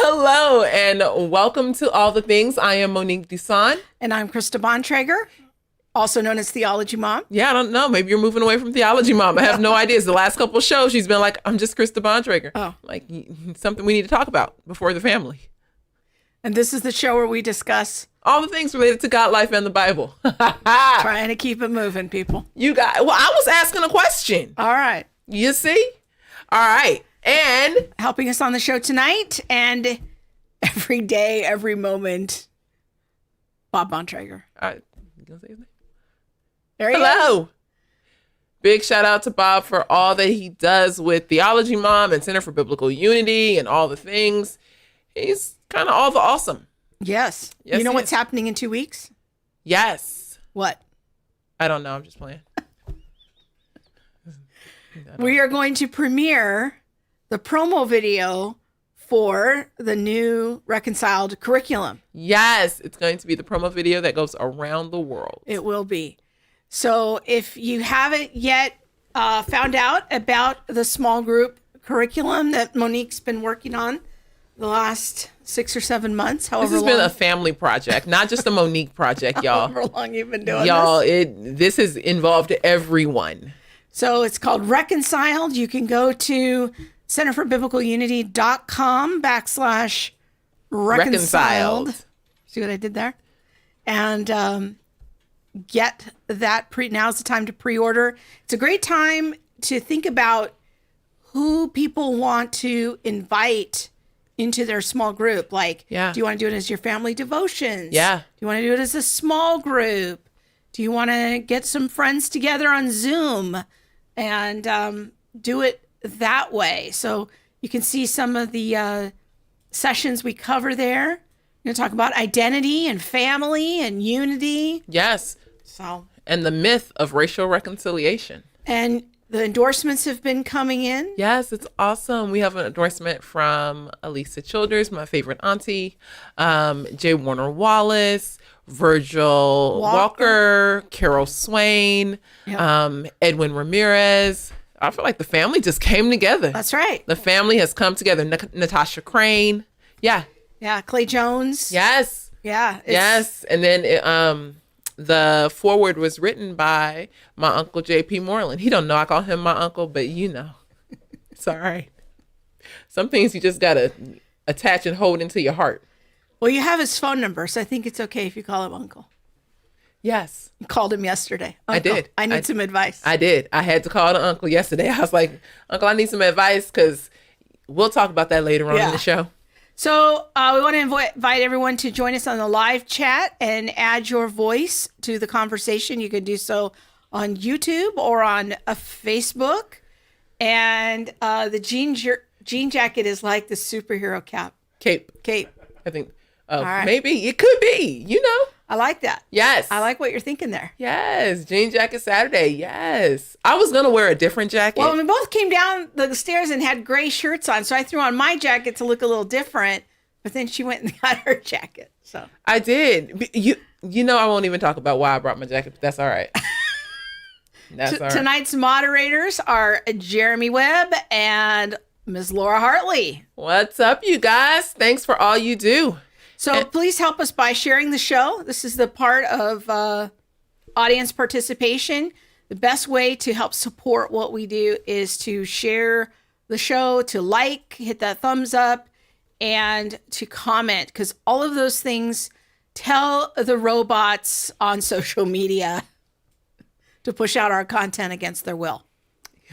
Hello, and welcome to All the Things. I am Monique Duson. And I'm Krista Bontrager, also known as Theology Mom. Yeah, I don't know. Maybe you're moving away from Theology Mom. I have no idea. It's the last couple of shows she's been like, I'm just Krista Bontrager. Oh. Like, something we need to talk about before the family. And this is the show where we discuss all the things related to God, life, and the Bible. trying to keep it moving, people. You got, well, I was asking a question. All right. You see? All right. And helping us on the show tonight and every day, every moment, Bob Bontrager. You gonna say his name? There he Hello. is. Big shout out to Bob for all that he does with Theology Mom and Center for Biblical Unity and all the things. He's kind of all the awesome. Yes. Yes, you know he what's is. happening in 2 weeks? Yes. What? I don't know. I'm just playing. We are going to premiere the promo video for the new reconciled curriculum. Yes. It's going to be the promo video that goes around the world. It will be. So if you haven't yet found out about the small group curriculum that Monique's been working on the last 6 or 7 months, however This has long, been a family project, not just a Monique project, y'all. however long you've been doing Y'all, this. this has involved everyone. So it's called Reconciled. You can go to centerforbiblicalunity.com/reconciled. See what I did there? And get that now's the time to pre-order. It's a great time to think about who people want to invite into their small group. Like, Yeah. do you want to do it as your family devotions? Yeah. Do you want to do it as a small group? Do you want to get some friends together on Zoom and do it that way? So you can see some of the sessions we cover there. We're going to talk about identity and family and unity. Yes. So, And the myth of racial reconciliation. and the endorsements have been coming in. Yes, it's awesome. We have an endorsement from Elisa Childers, my favorite auntie, Jay Warner Wallace, Virgil Walker, Carol Swain, Yep. Edwin Ramirez. I feel like the family just came together. That's right. The family has come together. Natasha Crane. Yeah. Yeah, Clay Jones. Yes. Yeah. Yes. And then the foreword was written by my uncle, J.P. Moreland. He don't know I call him my uncle, but you know. It's all right. Some things you just got to attach and hold into your heart. Well, you have his phone number, so I think it's okay if you call him Uncle. Yes. You called him yesterday. I Uncle, did. I need some advice. I did. I had to call the uncle yesterday. I was like, Uncle, I need some advice because we'll talk about that later on in the show. So we want to invite everyone to join us on the live chat and add your voice to the conversation. You can do so on YouTube or on Facebook. And the jean jacket is like the superhero cape. Cape. I think. Oh, right. Maybe it could be. You know. I like that. Yes. I like what you're thinking there. Yes. Jean jacket Saturday. Yes. I was gonna wear a different jacket. Well, we both came down the stairs and had gray shirts on, so I threw on my jacket to look a little different. But then she went and got her jacket. So I did. You know I won't even talk about why I brought my jacket, but that's all right. That's all right. Tonight's moderators are Jeremy Webb and Ms. Laura Hartley. What's up, you guys? Thanks for all you do. So please help us by sharing the show. This is the part of audience participation. The best way to help support what we do is to share the show, to like, hit that thumbs up, and to comment, because all of those things tell the robots on social media to push out our content against their will.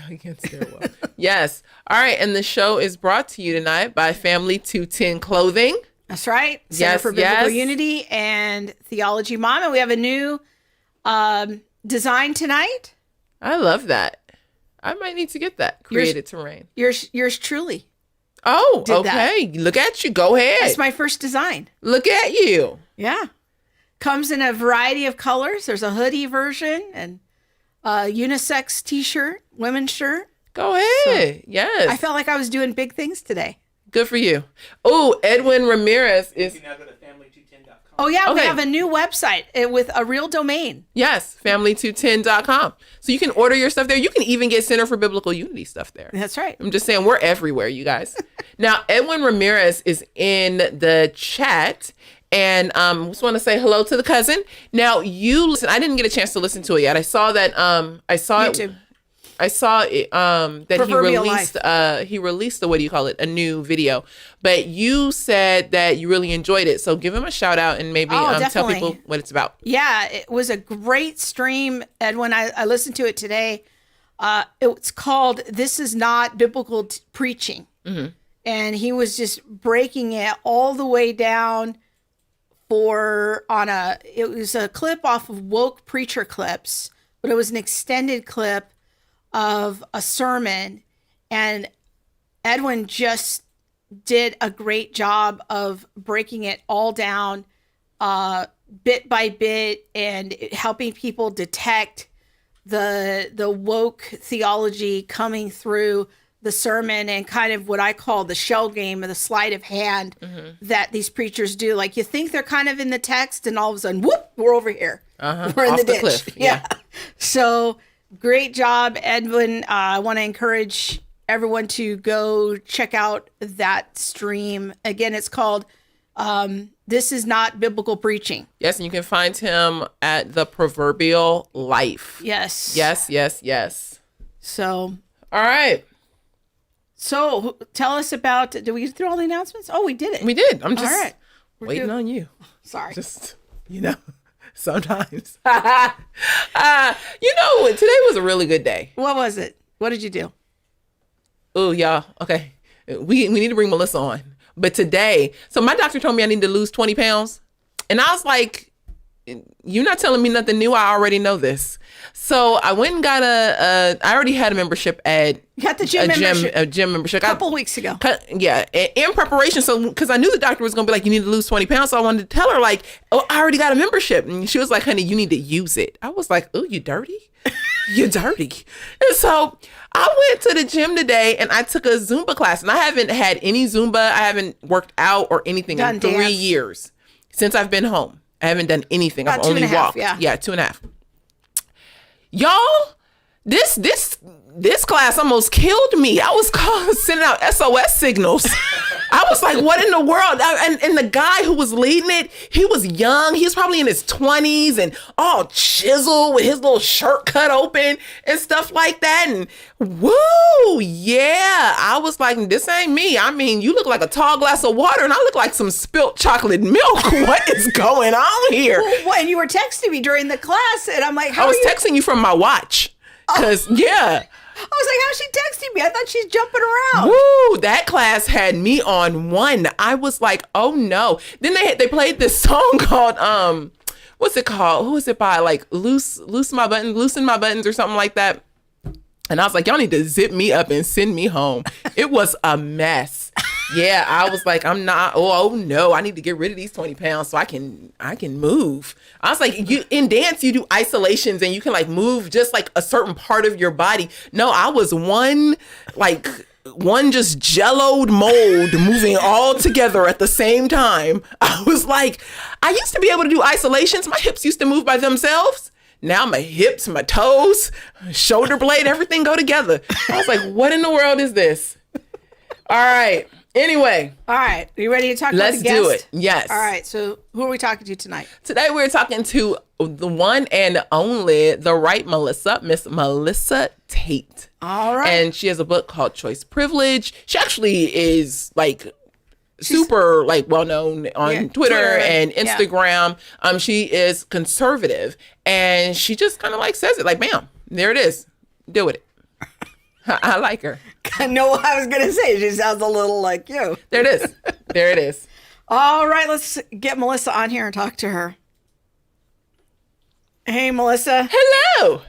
Against their will. Yes. All right. And the show is brought to you tonight by Family 210 Clothing. That's right. Center for Biblical Unity and Theology Mom. And we have a new design tonight. I love that. I might need to get that. Created to Reign. Yours truly. Oh, did okay. Look at you. Go ahead. That's my first design. Look at you. Yeah. Comes in a variety of colors. There's a hoodie version and a unisex t-shirt, women's shirt. Go ahead. So, yes. I felt like I was doing big things today. Good for you. Oh, Edwin Ramirez is... You now go to family210.com. Oh, yeah, we Okay. have a new website with a real domain. Yes, family210.com. So you can order your stuff there. You can even get Center for Biblical Unity stuff there. That's right. I'm just saying, we're everywhere, you guys. Now, Edwin Ramirez is in the chat. And just want to say hello to the cousin. Now, listen, I didn't get a chance to listen to it yet. I saw that YouTube. I saw it that Proverbial he released the, what do you call it, a new video. But you said that you really enjoyed it. So give him a shout out and maybe tell definitely. people what it's about. Yeah, it was a great stream. And when I listened to it today, it's called This Is Not Biblical Preaching. Mm-hmm. And he was just breaking it all the way down it was a clip off of Woke Preacher Clips, but it was an extended clip of a sermon. And Edwin just did a great job of breaking it all down bit by bit and helping people detect the woke theology coming through the sermon and kind of what I call the shell game or the sleight of hand that these preachers do. Like, you think they're kind of in the text and all of a sudden, whoop, we're over here. We're in Off the the ditch. cliff. Yeah. So great job, Edwin. I want to encourage everyone to go check out that stream. Again, it's called This Is Not Biblical Preaching. Yes, and you can find him at The Proverbial Life. Yes. Yes. So, All right. so tell us about, did we get through all the announcements? Oh, we did it. We did. I'm just all right. We're waiting good. on you. Sorry. Just, sometimes. Today was a really good day. What was it? What did you do? Oh, y'all. Okay. We need to bring Melissa on. But today, so my doctor told me I need to lose 20 pounds. And I was like, you're not telling me nothing new. I already know this. So I went and got I already had a membership at You got the gym membership a gym membership. a couple weeks ago. Yeah, in preparation. So, because I knew the doctor was going to be like, you need to lose 20 pounds. So I wanted to tell her, like, oh, I already got a membership. And she was like, honey, you need to use it. I was like, oh, you dirty? You're dirty. And so I went to the gym today and I took a Zumba class. And I haven't had any Zumba. I haven't worked out or anything in 3 years since I've been home. I haven't done anything. About I've only 2.5, walked. yeah. Yeah, 2.5. Y'all, this class almost killed me. I was sending out SOS signals. I was like, what in the world? And the guy who was leading it, he was young. He was probably in his 20s and all chiseled with his little shirt cut open and stuff like that. And woo, yeah. I was like, this ain't me. I mean, you look like a tall glass of water and I look like some spilt chocolate milk. What is going on here? Well, and you were texting me during the class and I'm like, I was texting you from my watch. Because, yeah. I was like, how's she texting me? I thought she's jumping around. Woo, that class had me on one. I was like, oh no. Then they played this song called, what's it called? Who is it by? Like, Loosen My Buttons or something like that. And I was like, y'all need to zip me up and send me home. It was a mess. Yeah, I was like, I'm not, oh no, I need to get rid of these 20 pounds so I can move. I was like, in dance, you do isolations and you can like move just like a certain part of your body. No, I was one just jelloed mold moving all together at the same time. I was like, I used to be able to do isolations. My hips used to move by themselves. Now my hips, my toes, shoulder blade, everything go together. I was like, what in the world is this? All right. Anyway. All right. Are you ready to talk about the guest? Let's do it. Yes. All right. So who are we talking to tonight? Today we're talking to the one and only, the right Melissa, Miss Melissa Tate. All right. And she has a book called Choice Privilege. She actually is like super like well known on Twitter and Instagram. Yeah. She is conservative and she just kind of like says it like, bam, there it is. Deal with it. I like her. I know what I was going to say. She sounds a little like you. There it is. There it is. All right. Let's get Melissa on here and talk to her. Hey, Melissa. Hello.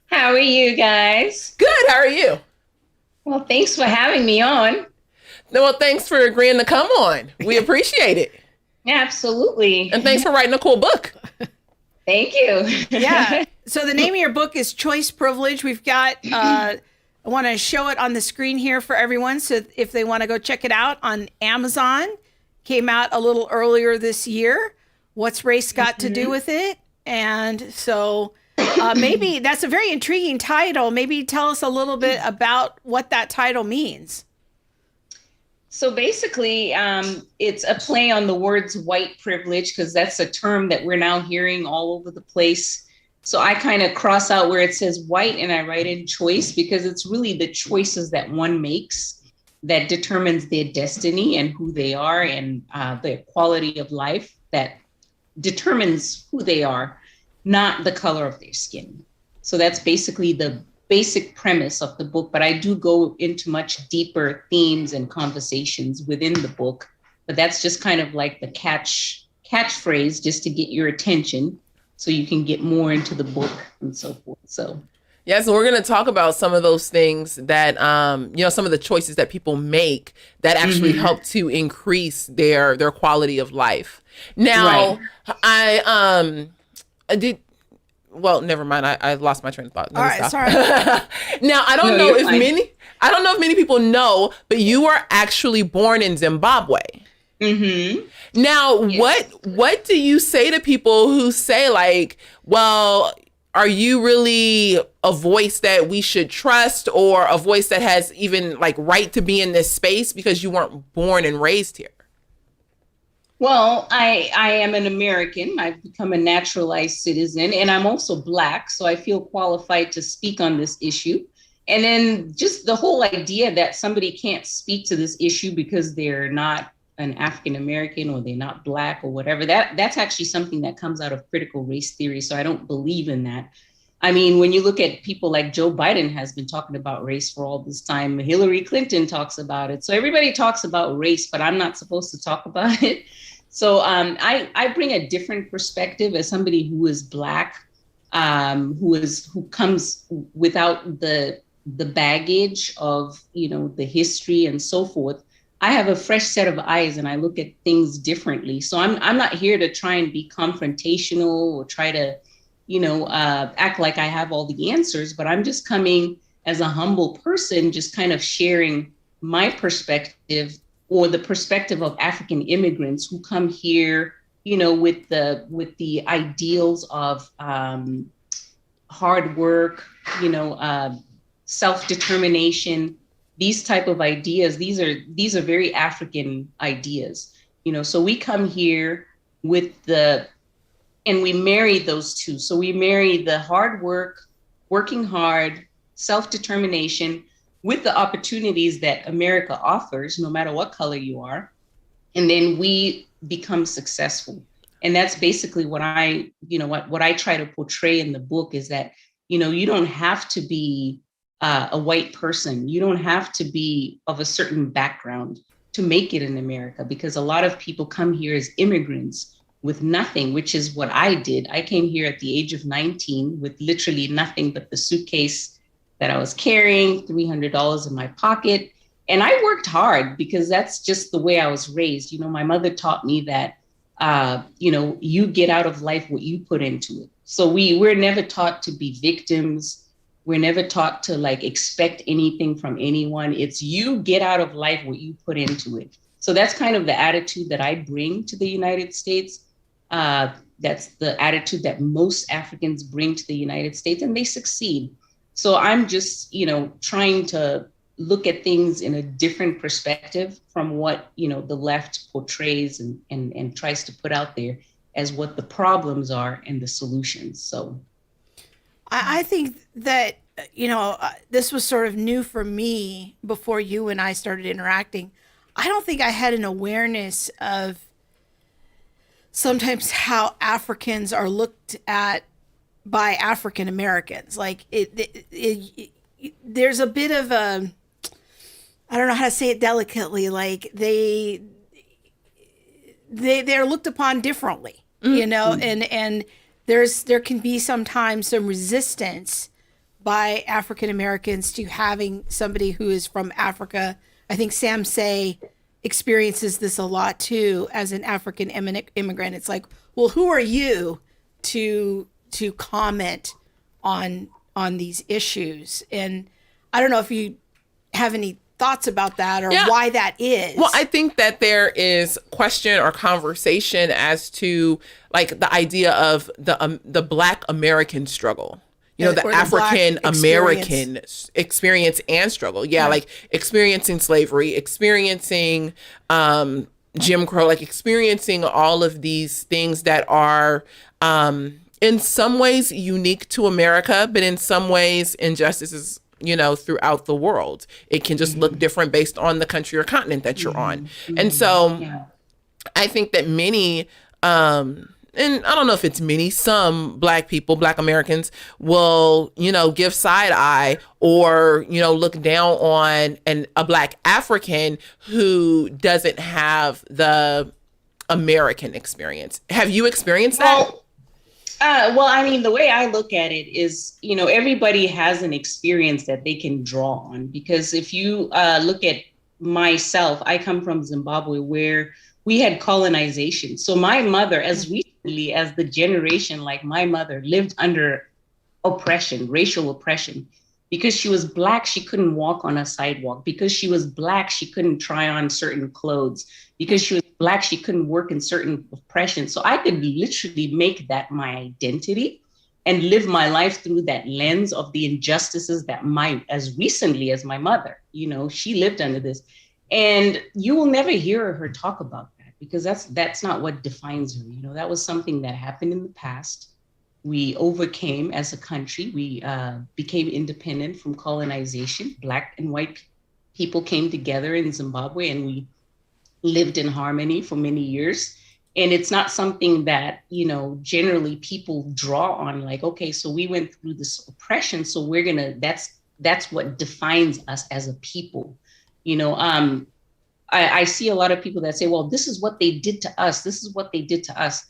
How are you guys? Good. How are you? Well, thanks for having me on. Well, thanks for agreeing to come on. We appreciate it. Absolutely. And thanks for writing a cool book. Thank you. Yeah. So the name of your book is Choice Privilege. We've got, I want to show it on the screen here for everyone. So if they want to go check it out on Amazon, came out a little earlier this year. What's race got to do with it? And so maybe that's a very intriguing title. Maybe tell us a little bit about what that title means. So basically, it's a play on the words white privilege, because that's a term that we're now hearing all over the place. So I kind of cross out where it says white and I write in choice, because it's really the choices that one makes that determines their destiny and who they are, and the quality of life that determines who they are, not the color of their skin. So that's basically the basic premise of the book, but I do go into much deeper themes and conversations within the book. But that's just kind of like the catchphrase, just to get your attention so you can get more into the book and so forth. So yeah, so we're going to talk about some of those things that, some of the choices that people make that actually help to increase their quality of life. Now, right. I did. Well, never mind. I lost my train of thought. All right, sorry. Now, I don't know if many people know, but you were actually born in Zimbabwe. Mm-hmm. Now, Yes. what do you say to people who say, like, well, are you really a voice that we should trust, or a voice that has even like right to be in this space because you weren't born and raised here? Well, I am an American. I've become a naturalized citizen, and I'm also Black, so I feel qualified to speak on this issue. And then just the whole idea that somebody can't speak to this issue because they're not an African American or they're not Black or whatever, that's actually something that comes out of critical race theory. So I don't believe in that. I mean, when you look at people like Joe Biden has been talking about race for all this time, Hillary Clinton talks about it. So everybody talks about race, but I'm not supposed to talk about it. So I bring a different perspective as somebody who is Black, who comes without the baggage of, the history and so forth. I have a fresh set of eyes and I look at things differently. So I'm not here to try and be confrontational or try to, act like I have all the answers, but I'm just coming as a humble person, just kind of sharing my perspective, or the perspective of African immigrants who come here, with the ideals of hard work, self-determination, these type of ideas. These are very African ideas, so we come here and we marry those two. So we marry the hard work, working hard, self-determination with the opportunities that America offers, no matter what color you are. And then we become successful. And that's basically what I try to portray in the book, is that, you don't have to be a white person. You don't have to be of a certain background to make it in America, because a lot of people come here as immigrants with nothing, which is what I did. I came here at the age of 19 with literally nothing but the suitcase that I was carrying, $300 in my pocket. And I worked hard because that's just the way I was raised. My mother taught me that, you get out of life what you put into it. So we're never taught to be victims. We're never taught to expect anything from anyone. It's you get out of life what you put into it. So that's kind of the attitude that I bring to the United States. That's the attitude that most Africans bring to the United States, and they succeed. So I'm just, trying to look at things in a different perspective from what, the left portrays and tries to put out there as what the problems are and the solutions. So I think that, this was sort of new for me before you and I started interacting. I don't think I had an awareness of sometimes how Africans are looked at by African Americans. There's a bit of a, I don't know how to say it delicately, like they're looked upon differently, and there can be sometimes some resistance by African Americans to having somebody who is from Africa. I think Sam Say experiences this a lot too as an African immigrant. It's like, well, who are you to comment on these issues? And I don't know if you have any thoughts about that or Yeah. why that is. Well, I think that there is question or conversation as to like the idea of the Black American struggle. You know, the Or the Black African American experience and struggle. Yeah, like experiencing slavery, experiencing Jim Crow, like experiencing all of these things that are in some ways unique to America, but in some ways injustices, you know, throughout the world. It can just look different based on the country or continent that you're on. And so I think that many, and I don't know if it's many, some Black people, Black Americans will, you know, give side eye or, you know, look down on a Black African who doesn't have the American experience. Have you experienced that? Well, I mean, the way I look at it is, you know, everybody has an experience that they can draw on. Because if you look at myself, I come from Zimbabwe where we had colonization. So my mother, as recently as the generation like my mother, lived under oppression, racial oppression. Because she was Black, she couldn't walk on a sidewalk. Because she was Black, she couldn't try on certain clothes. Because she was Black, she couldn't work in certain oppression. So I could literally make that my identity and live my life through that lens of the injustices that as recently as my mother, you know, she lived under this. And you will never hear her talk about that because that's not what defines her. You know, that was something that happened in the past. We overcame as a country. We became independent from colonization. Black and white people came together in Zimbabwe and we lived in harmony for many years. And it's not something that, you know, generally people draw on like, okay, so we went through this oppression. So we're that's what defines us as a people. You know, I see a lot of people that say, well, this is what they did to us. This is what they did to us.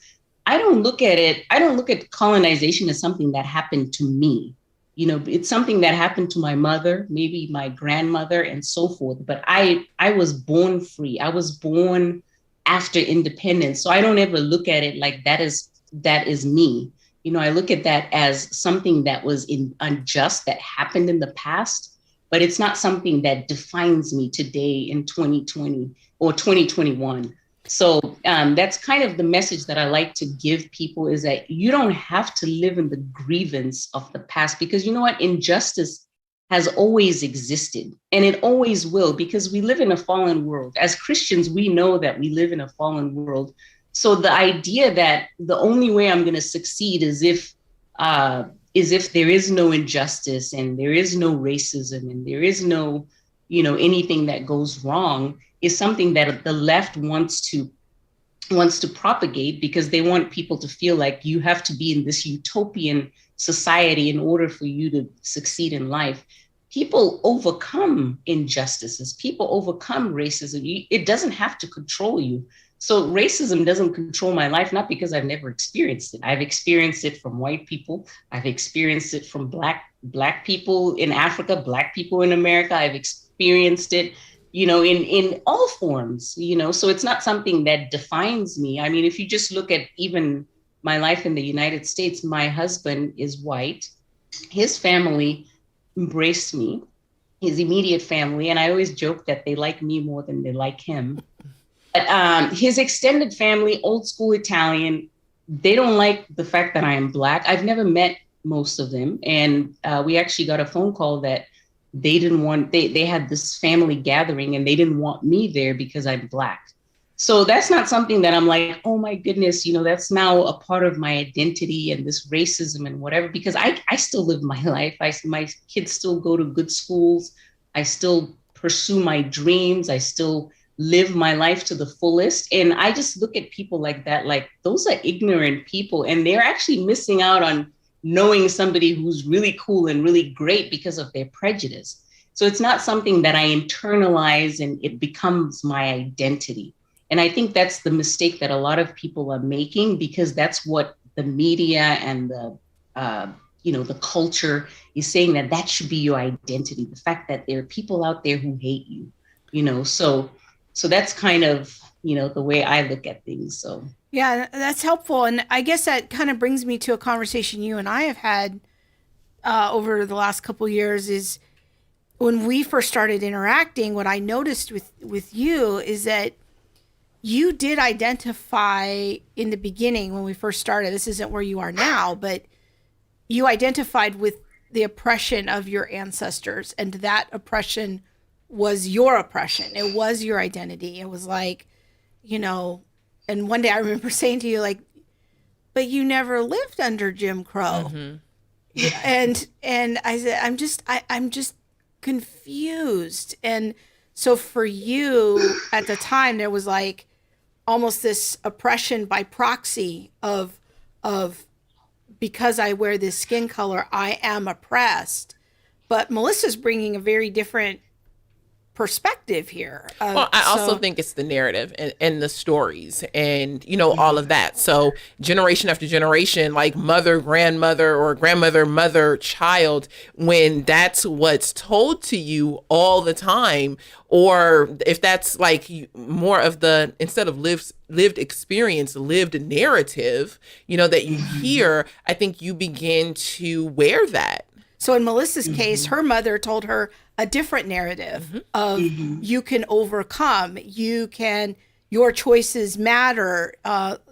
I don't look at colonization as something that happened to me. You know, it's something that happened to my mother, maybe my grandmother and so forth. But I was born free. I was born after independence. So I don't ever look at it like that is me. You know, I look at that as something that was unjust that happened in the past, but it's not something that defines me today in 2020 or 2021. So that's kind of the message that I like to give people is that you don't have to live in the grievance of the past because you know what? Injustice has always existed and it always will because we live in a fallen world. As Christians, we know that we live in a fallen world. So the idea that the only way I'm going to succeed is if there is no injustice and there is no racism and there is no, you know, anything that goes wrong is something that the left wants to propagate because they want people to feel like you have to be in this utopian society in order for you to succeed in life. People overcome injustices. People overcome racism. It doesn't have to control you. So racism doesn't control my life, not because I've never experienced it. I've experienced it from white people. I've experienced it from black people in Africa, Black people in America. I've experienced it, you know, in all forms, you know, so it's not something that defines me. I mean, if you just look at even my life in the United States, my husband is white. His family embraced me, his immediate family. And I always joke that they like me more than they like him. But his extended family, old school Italian, they don't like the fact that I am Black. I've never met most of them. And we actually got a phone call that they had this family gathering and they didn't want me there because I'm Black. So that's not something that I'm like, oh my goodness, you know, that's now a part of my identity and this racism and whatever, because I still live my life. My kids still go to good schools. I still pursue my dreams. I still live my life to the fullest. And I just look at people like that, like those are ignorant people and they're actually missing out on knowing somebody who's really cool and really great because of their prejudice. So it's not something that I internalize and it becomes my identity. And I think that's the mistake that a lot of people are making because that's what the media and the culture is saying that should be your identity. The fact that there are people out there who hate you, you know, so that's kind of, you know, the way I look at things. So. Yeah, that's helpful. And I guess that kind of brings me to a conversation you and I have had over the last couple of years is when we first started interacting, what I noticed with you is that you did identify in the beginning when we first started. This isn't where you are now, but you identified with the oppression of your ancestors, and that oppression was your oppression. It was your identity. It was like, you know, and one day I remember saying to you, like, but you never lived under Jim Crow. And I said, I'm just confused. And so for you at the time, there was like almost this oppression by proxy of because I wear this skin color, I am oppressed. But Melissa's bringing a very different perspective here. Well, I also think it's the narrative and the stories and, you know, all of that. So generation after generation, like mother, grandmother, or grandmother, mother, child, when that's what's told to you all the time, or if that's like more of the, instead of lived experience, lived narrative, you know, that you hear, I think you begin to wear that. So in Melissa's case, her mother told her a different narrative of you can overcome, your choices matter,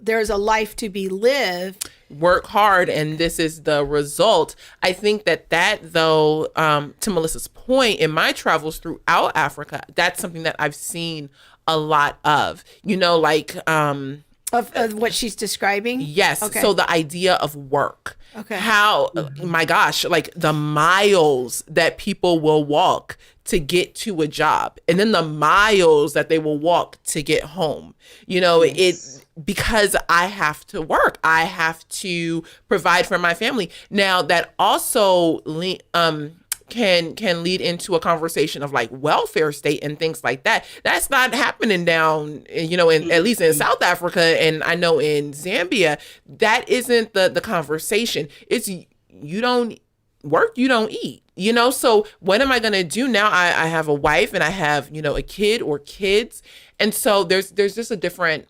there's a life to be lived. Work hard, and this is the result. I think that though, to Melissa's point, in my travels throughout Africa, that's something that I've seen a lot of, you know, like... Of what she's describing? Yes. Okay. So the idea of work. Okay. How, my gosh, like the miles that people will walk to get to a job, and then the miles that they will walk to get home. You know, because I have to work. I have to provide for my family. Now that also can lead into a conversation of like welfare state and things like that. That's not happening down, you know, at least in South Africa, and I know in Zambia, that isn't the conversation. It's you don't work, you don't eat, you know? So what am I going to do now? I have a wife and I have, you know, a kid or kids. And so there's just a different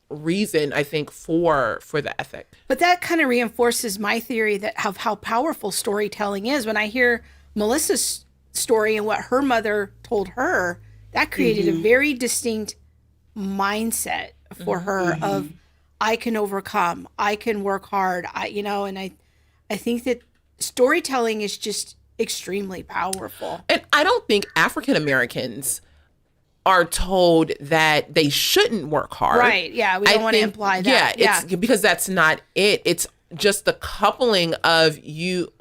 reason, I think, for the ethic. But that kind of reinforces my theory that of how powerful storytelling is. When I hear Melissa's story and what her mother told her, that created a very distinct mindset for her of, I can overcome, I can work hard, and I think that storytelling is just extremely powerful. And I don't think African Americans are told that they shouldn't work hard. Right. Yeah. We don't want to imply that. Yeah. It's because that's not it. It's just the coupling of you,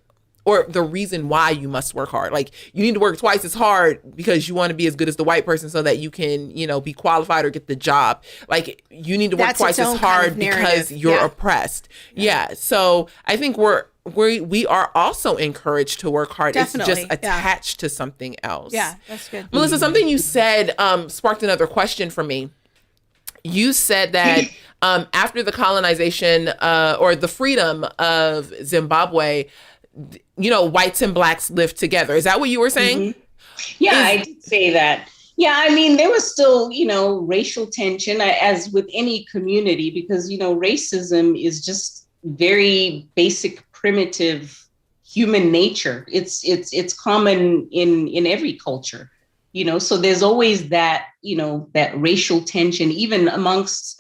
or the reason why you must work hard. Like, you need to work twice as hard because you want to be as good as the white person so that you can, you know, be qualified or get the job. Like, you need to work twice as hard because you're oppressed. Yeah. So I think we are also encouraged to work hard. Definitely. It's just attached to something else. Yeah, that's good. Melissa, something you said sparked another question for me. You said that after the colonization or the freedom of Zimbabwe, you know, whites and blacks lived together. Is that what you were saying? Yeah, I did say that. Yeah, I mean, there was still, you know, racial tension as with any community, because, you know, racism is just very basic, primitive human nature. It's common in every culture, you know, so there's always that, you know, that racial tension, even amongst,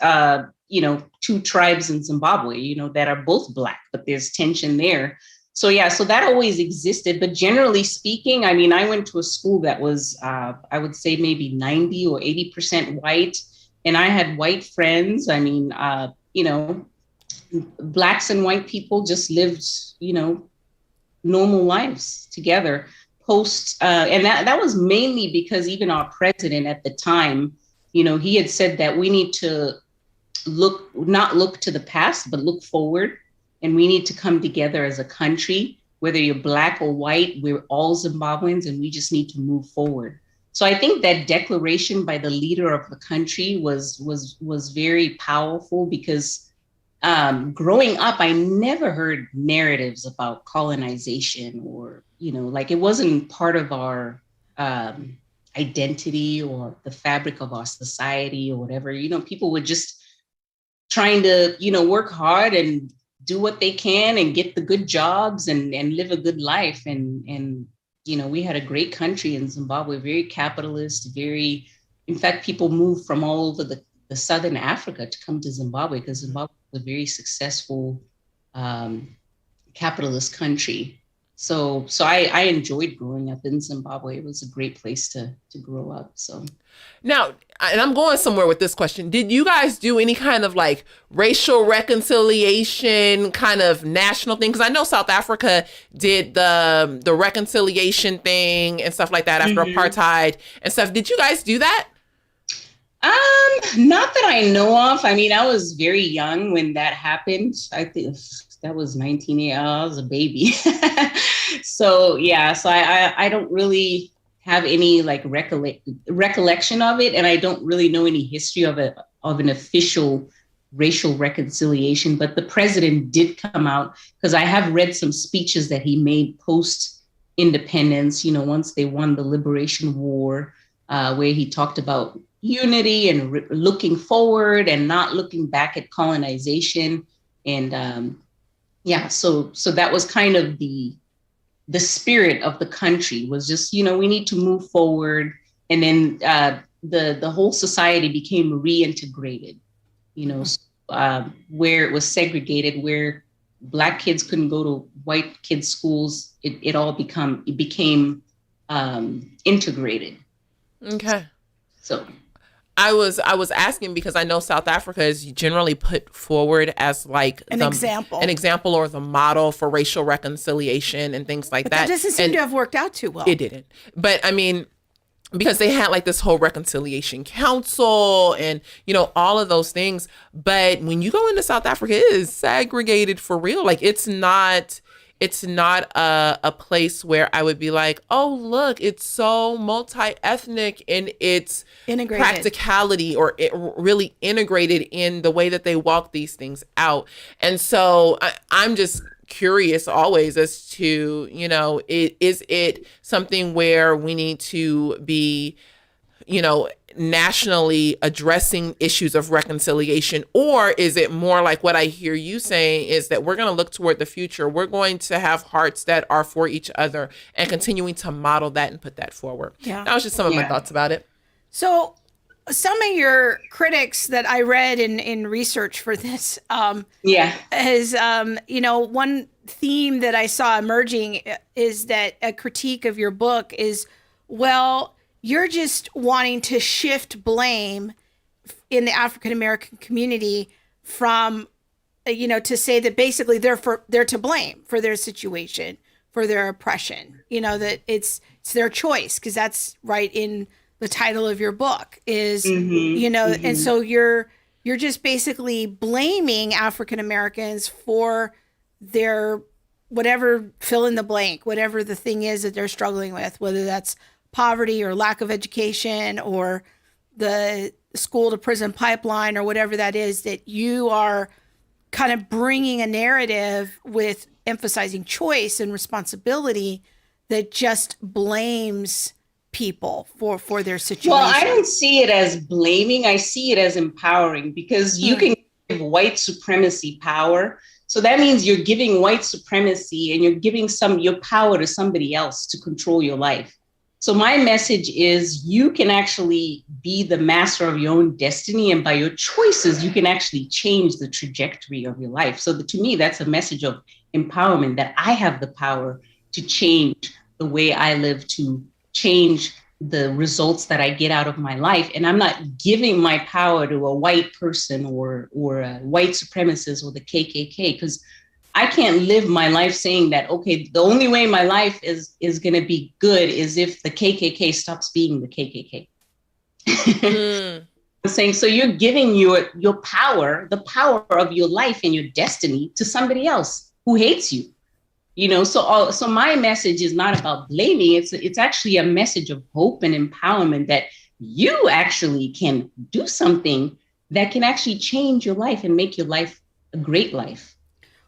you know, two tribes in Zimbabwe, you know, that are both black, but there's tension there. So, yeah, so that always existed. But generally speaking, I mean, I went to a school that was, I would say maybe 90 or 80% white. And I had white friends. I mean, you know, blacks and white people just lived, you know, normal lives together and that was mainly because even our president at the time, you know, he had said that we need to not look to the past, but look forward. And we need to come together as a country, whether you're black or white, we're all Zimbabweans, and we just need to move forward. So I think that declaration by the leader of the country was very powerful, because growing up, I never heard narratives about colonization, or, you know, like, it wasn't part of our identity or the fabric of our society or whatever. You know, people were just trying to, you know, work hard and do what they can and get the good jobs and live a good life. And we had a great country in Zimbabwe, very capitalist, in fact, people moved from all over the southern Africa to come to Zimbabwe because Zimbabwe was a very successful capitalist country. So I enjoyed growing up in Zimbabwe. It was a great place to grow up. So Now, and I'm going somewhere with this question. Did you guys do any kind of like racial reconciliation kind of national thing? Because I know South Africa did the reconciliation thing and stuff like that after apartheid and stuff. Did you guys do that? Not that I know of. I mean, I was very young when that happened. I think that was 1980. I was a baby. So yeah, so I don't really have any like recollection of it, and I don't really know any history of an official racial reconciliation. But the president did come out, because I have read some speeches that he made post independence. Once they won the Liberation War, where he talked about unity and looking forward and not looking back at colonization. And so that was kind of the spirit of the country, was just, we need to move forward. And then the whole society became reintegrated, where it was segregated, where Black kids couldn't go to white kids' schools. It became integrated. Okay. So I was asking because I know South Africa is generally put forward as like an example or the model for racial reconciliation and things like that. That doesn't seem to have worked out too well. It didn't. But I mean, because they had like this whole reconciliation council and, all of those things. But when you go into South Africa, it is segregated for real. Like it's not a place where I would be like, oh, look, it's so multi-ethnic in its integrated practicality, or it really integrated in the way that they walk these things out. And so I'm just curious always as to, is it something where we need to be, nationally addressing issues of reconciliation, or is it more like what I hear you saying is that we're going to look toward the future? We're going to have hearts that are for each other and continuing to model that and put that forward. Yeah. That was just some of my thoughts about it. So some of your critics that I read in research for this, is, one theme that I saw emerging is that a critique of your book is, well, you're just wanting to shift blame in the African-American community from, to say that basically they're to blame for their situation, for their oppression, that it's their choice, because that's right in the title of your book is, and so you're just basically blaming African-Americans for their whatever, fill in the blank, whatever the thing is that they're struggling with, whether that's poverty or lack of education or the school to prison pipeline or whatever that is, that you are kind of bringing a narrative with emphasizing choice and responsibility that just blames people for their situation. Well, I don't see it as blaming. I see it as empowering, because you can give white supremacy power. So that means you're giving white supremacy and you're giving your power to somebody else to control your life. So my message is you can actually be the master of your own destiny, and by your choices, you can actually change the trajectory of your life. So to me, that's a message of empowerment, that I have the power to change the way I live, to change the results that I get out of my life. And I'm not giving my power to a white person or a white supremacist or the KKK, because I can't live my life saying that, okay, the only way my life is going to be good is if the KKK stops being the KKK. I'm saying, so you're giving your power, the power of your life and your destiny, to somebody else who hates you. So my message is not about blaming. It's actually a message of hope and empowerment, that you actually can do something that can actually change your life and make your life a great life,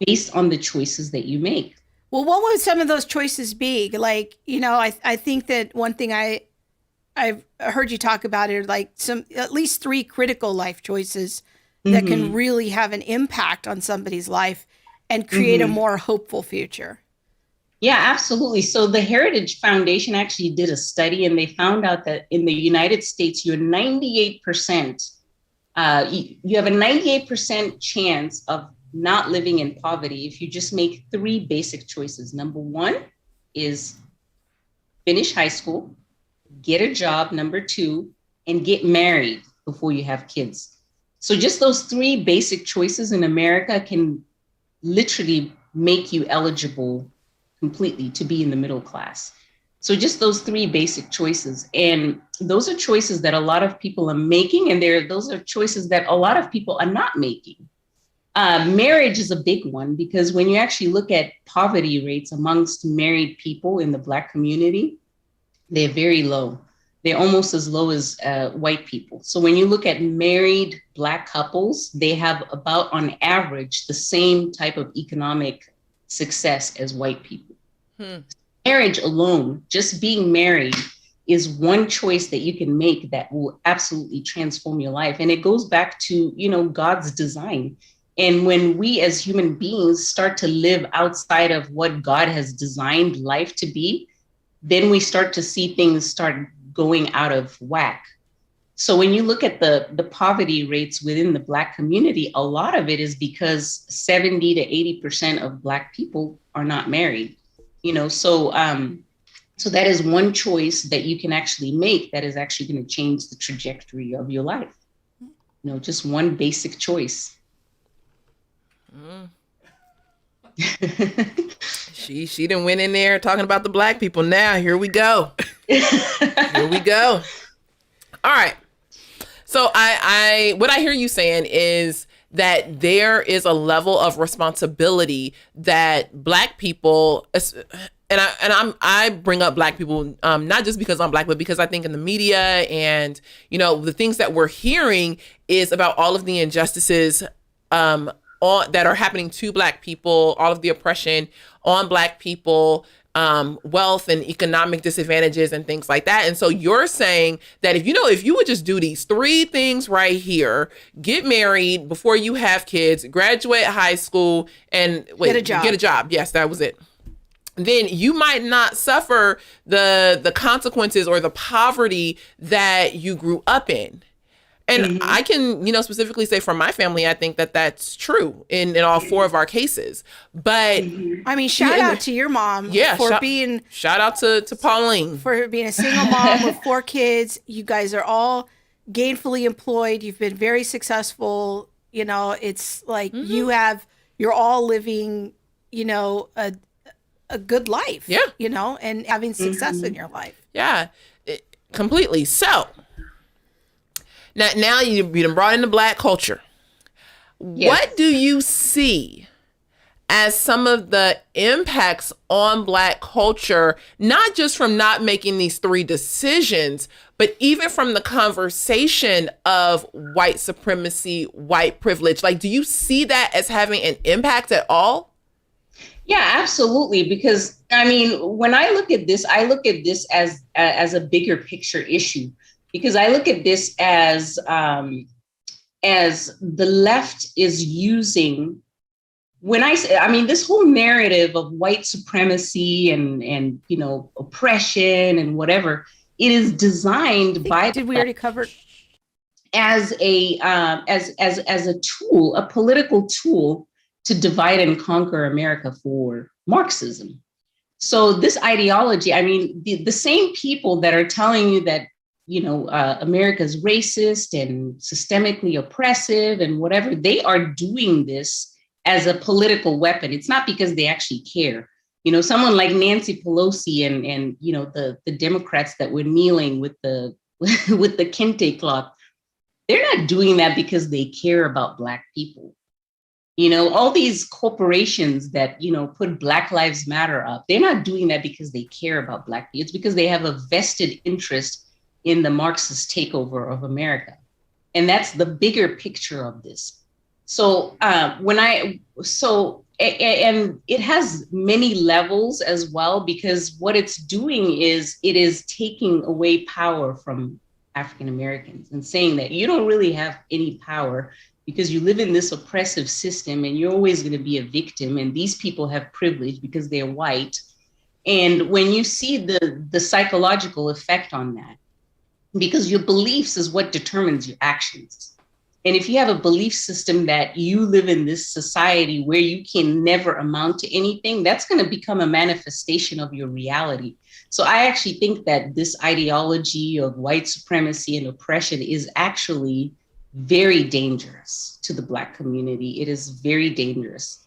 based on the choices that you make. Well, what would some of those choices be? Like, I think that one thing I've heard you talk about are like at least 3 critical life choices that can really have an impact on somebody's life and create a more hopeful future. Yeah, absolutely. So the Heritage Foundation actually did a study, and they found out that in the United States, you're 98%, you have a 98% chance of not living in poverty if you just make three basic choices. Number one is finish high school, get a job, number two, and get married before you have kids. So just those three basic choices in America can literally make you eligible completely to be in the middle class. So just those three basic choices. And those are choices that a lot of people are making, and those are choices that a lot of people are not making. Marriage is a big one, because when you actually look at poverty rates amongst married people in the Black community, they're very low. They're almost as low as white people. So when you look at married Black couples, they have about, on average, the same type of economic success as white people. Marriage alone, just being married, is one choice that you can make that will absolutely transform your life. And it goes back to, God's design. And when we as human beings start to live outside of what God has designed life to be, then we start to see things start going out of whack. So when you look at the poverty rates within the Black community, a lot of it is because 70 to 80% of Black people are not married. So that is one choice that you can actually make that is actually going to change the trajectory of your life. Just one basic choice. She done went in there talking about the Black people. Now here we go. Here we go. All right. So I what I hear you saying is that there is a level of responsibility that Black people, and I bring up Black people not just because I'm Black, but because I think in the media and the things that we're hearing is about all of the injustices that are happening to Black people, all of the oppression on Black people, wealth and economic disadvantages and things like that. And so you're saying that if you would just do these three things right here, get married before you have kids, graduate high school, and get a job. Yes, that was it. Then you might not suffer the consequences or the poverty that you grew up in. And I can, specifically say from my family, I think that that's true in all four of our cases. But I mean, shout out to your mom shout out to Pauline for being a single mom with 4 kids. You guys are all gainfully employed. You've been very successful. It's like you're all living, a good life. Yeah. And having success in your life. Yeah, completely. So now you've been brought into Black culture. Yes. What do you see as some of the impacts on Black culture, not just from not making these three decisions, but even from the conversation of white supremacy, white privilege? Like, do you see that as having an impact at all? Yeah, absolutely. Because when I look at this as a bigger picture issue. Because I look at this as the left is using, when I say, this whole narrative of white supremacy and oppression and whatever, it is designed by. Did we already cover? As a tool, a political tool to divide and conquer America for Marxism. So this ideology, the same people that are telling you that America's racist and systemically oppressive and whatever, they are doing this as a political weapon. It's not because they actually care. Someone like Nancy Pelosi and the Democrats that were kneeling with the with the kente cloth, they're not doing that because they care about Black people. All these corporations that, put Black Lives Matter up, they're not doing that because they care about Black people. It's because they have a vested interest in the Marxist takeover of America. And that's the bigger picture of this. So and it has many levels as well, because what it's doing is it is taking away power from African Americans and saying that you don't really have any power because you live in this oppressive system and you're always going to be a victim. And these people have privilege because they're white. And when you see the psychological effect on that, because your beliefs is what determines your actions. And if you have a belief system that you live in this society where you can never amount to anything, that's going to become a manifestation of your reality. So I actually think that this ideology of white supremacy and oppression is actually very dangerous to the Black community. It is very dangerous,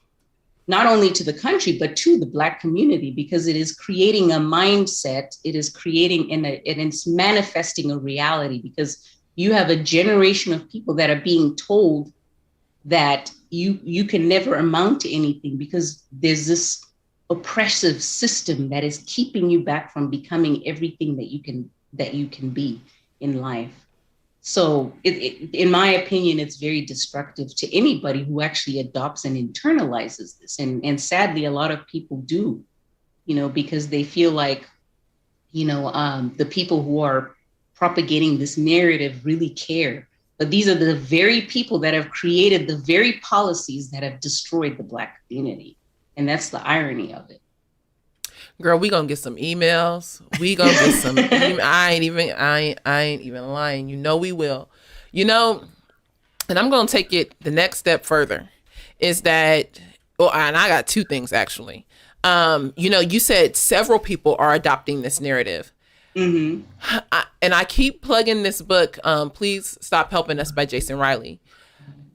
not only to the country, but to the Black community, because it is creating a mindset. It is creating and it's manifesting a reality, because you have a generation of people that are being told that you can never amount to anything, because there's this oppressive system that is keeping you back from becoming everything that you can be in life. So in my opinion, it's very destructive to anybody who actually adopts and internalizes this. And sadly, a lot of people do, because they feel like, the people who are propagating this narrative really care. But these are the very people that have created the very policies that have destroyed the Black community. And that's the irony of it. Girl, we gonna get some emails. We gonna get some. I ain't even lying. We will. And I'm gonna take it the next step further. Is that? Well, and I got two things actually. You said several people are adopting this narrative. Mm-hmm. And I keep plugging this book. Please Stop Helping Us by Jason Riley.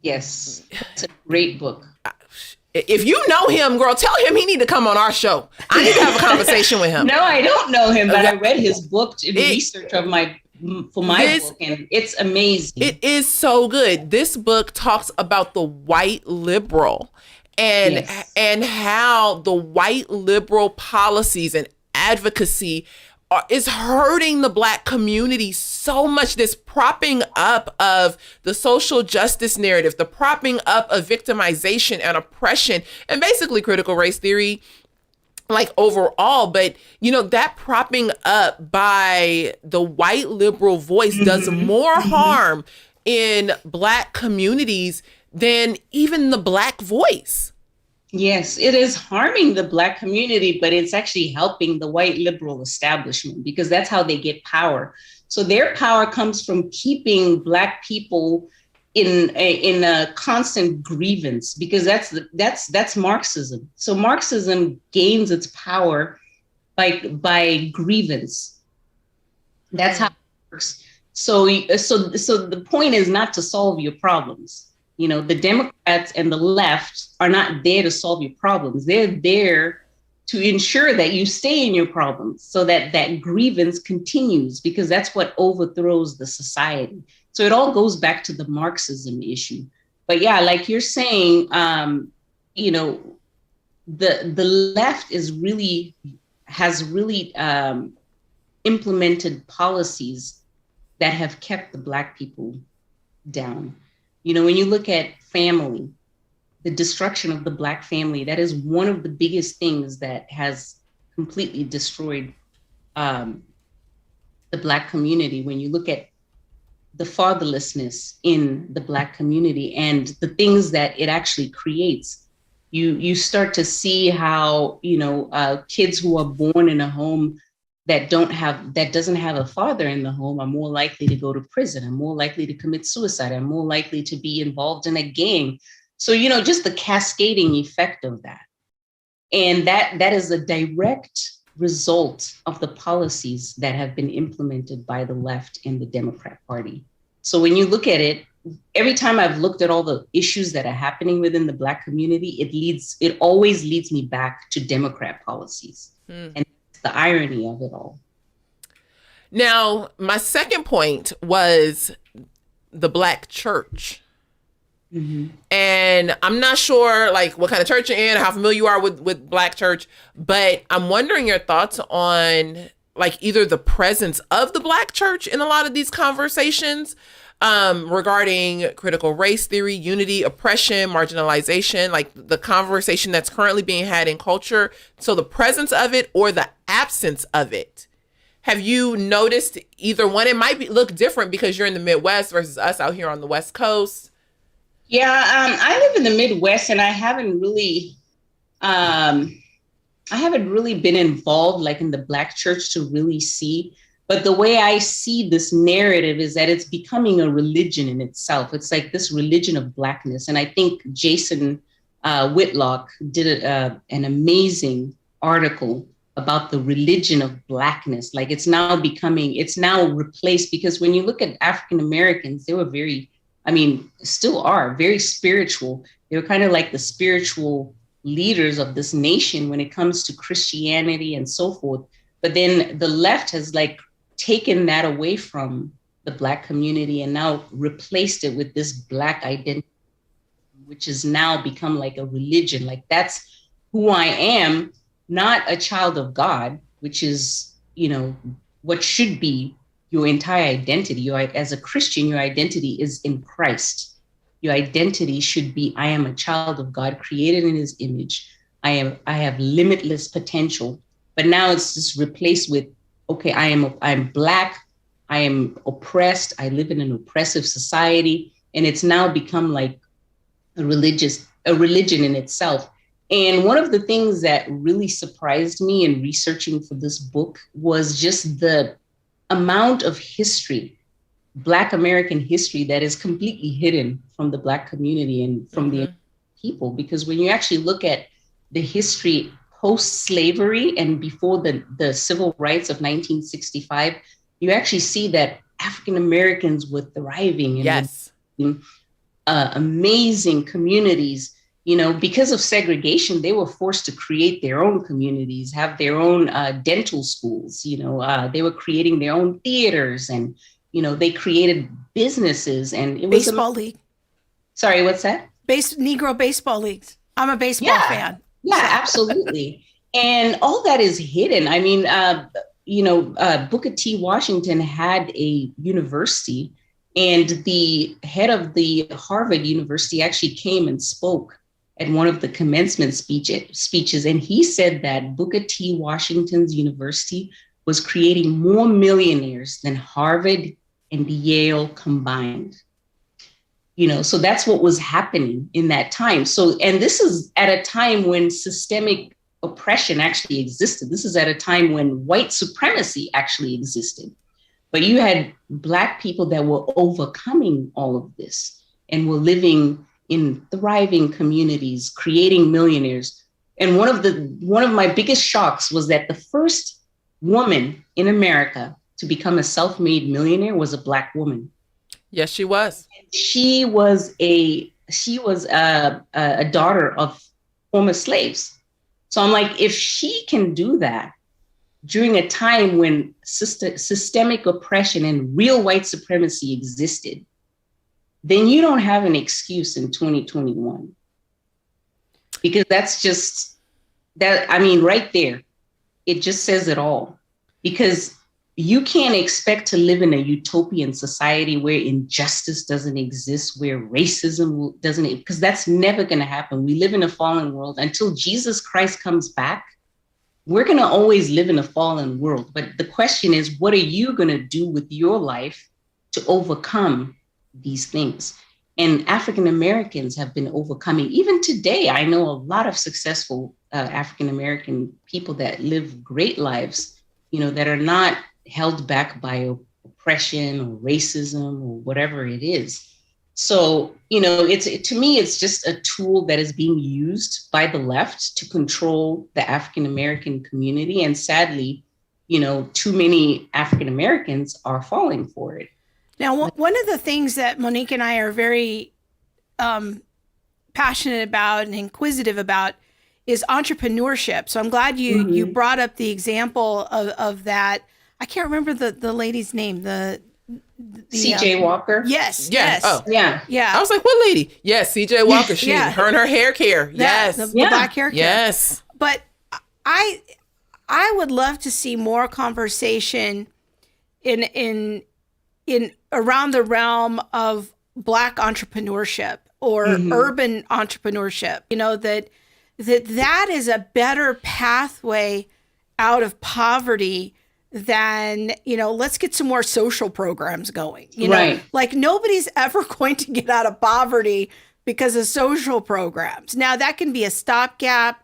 Yes, it's a great book. If you know him, girl, tell him he need to come on our show. I need to have a conversation with him. No, I don't know him, but I read his book in research for my book, and it's amazing. It is so good. This book talks about the white liberal and how the white liberal policies and advocacy is hurting the Black community so much. This propping up of the social justice narrative, the propping up of victimization and oppression, and basically critical race theory, like overall. But, that propping up by the white liberal voice does more harm in Black communities than even the Black voice. Yes, it is harming the Black community, but it's actually helping the white liberal establishment, because that's how they get power. So their power comes from keeping Black people in a constant grievance, because that's Marxism. So Marxism gains its power by grievance. That's how it works. So the point is not to solve your problems. The Democrats and the left are not there to solve your problems. They're there to ensure that you stay in your problems, so that grievance continues, because that's what overthrows the society. So it all goes back to the Marxism issue. But yeah, like you're saying, the left has really implemented policies that have kept the Black people down. When you look at family, the destruction of the Black family, that is one of the biggest things that has completely destroyed the Black community. When you look at the fatherlessness in the Black community and the things that it actually creates, you start to see how, kids who are born in a home that doesn't have a father in the home are more likely to go to prison, are more likely to commit suicide, are more likely to be involved in a gang. So, just the cascading effect of that. And that is a direct result of the policies that have been implemented by the left and the Democrat Party. So when you look at it, every time I've looked at all the issues that are happening within the Black community, it always leads me back to Democrat policies. And the irony of it all. Now, my second point was the Black church. Mm-hmm. And I'm not sure what kind of church you're in, how familiar you are with Black church, but I'm wondering your thoughts on either the presence of the Black church in a lot of these conversations regarding critical race theory, unity, oppression, marginalization, the conversation that's currently being had in culture. So the presence of it or the absence of it. Have you noticed either one? It might look different because you're in the Midwest versus us out here on the West Coast. Yeah, I live in the Midwest, and I haven't really I haven't really been involved like in the Black church to really see, but the way I see this narrative is that it's becoming a religion in itself. It's like this religion of Blackness. And I think Jason Whitlock did an amazing article about the religion of Blackness. Like it's now replaced, because when you look at African Americans, they were still are very spiritual. They were kind of like the spiritual leaders of this nation when it comes to Christianity and so forth. But then the left has like taken that away from the Black community and now replaced it with this Black identity, which has now become like a religion. Like that's who I am, not a child of God, which is, what should be your entire identity. As a Christian, your identity is in Christ. Your identity should be, I am a child of God, created in his image. I have limitless potential. But now it's just replaced with, okay, I'm Black, I am oppressed, I live in an oppressive society. And it's now become like a religion in itself. And one of the things that really surprised me in researching for this book was just the amount of history, Black American history, that is completely hidden from the Black community and from the people. Because when you actually look at the history post-slavery and before the civil rights of 1965, you actually see that African Americans were thriving in amazing communities. Because of segregation, they were forced to create their own communities, have their own dental schools. They were creating their own theaters, and they created businesses, and it was baseball league. Sorry, what's that? Negro baseball leagues. I'm a baseball fan. Yeah, absolutely. And all that is hidden. I mean, Booker T. Washington had a university, and the head of the Harvard University actually came and spoke at one of the commencement speeches. And he said that Booker T. Washington's university was creating more millionaires than Harvard and Yale combined. So that's what was happening in that time. So, and this is at a time when systemic oppression actually existed. This is at a time when white supremacy actually existed. But you had Black people that were overcoming all of this and were living in thriving communities, creating millionaires. And one of my biggest shocks was that the first woman in America to become a self-made millionaire was a Black woman. Yes, she was. She was a daughter of former slaves. So I'm like, if she can do that during a time when systemic oppression and real white supremacy existed, then you don't have an excuse in 2021. Because that's just that. I mean, right there, it just says it all. Because you can't expect to live in a utopian society where injustice doesn't exist, where racism doesn't, because that's never going to happen. We live in a fallen world. Until Jesus Christ comes back, we're going to always live in a fallen world. But the question is, what are you going to do with your life to overcome these things? And African Americans have been overcoming. Even today, I know a lot of successful African American people that live great lives, that are not held back by oppression or racism or whatever it is. So, to me, it's just a tool that is being used by the left to control the African American community. And sadly, too many African Americans are falling for it. Now, one of the things that Monique and I are very passionate about and inquisitive about is entrepreneurship. So I'm glad you brought up the example of that. I can't remember the lady's name. The CJ Walker. Yes. Yeah. Yes. Oh. Yeah. I was like, what lady? Yes, CJ Walker. She her and her hair care. Yes. The black hair care. Yes. But I would love to see more conversation in around the realm of Black entrepreneurship or urban entrepreneurship. That is a better pathway out of poverty than, let's get some more social programs going. Right. Like nobody's ever going to get out of poverty because of social programs. Now that can be a stopgap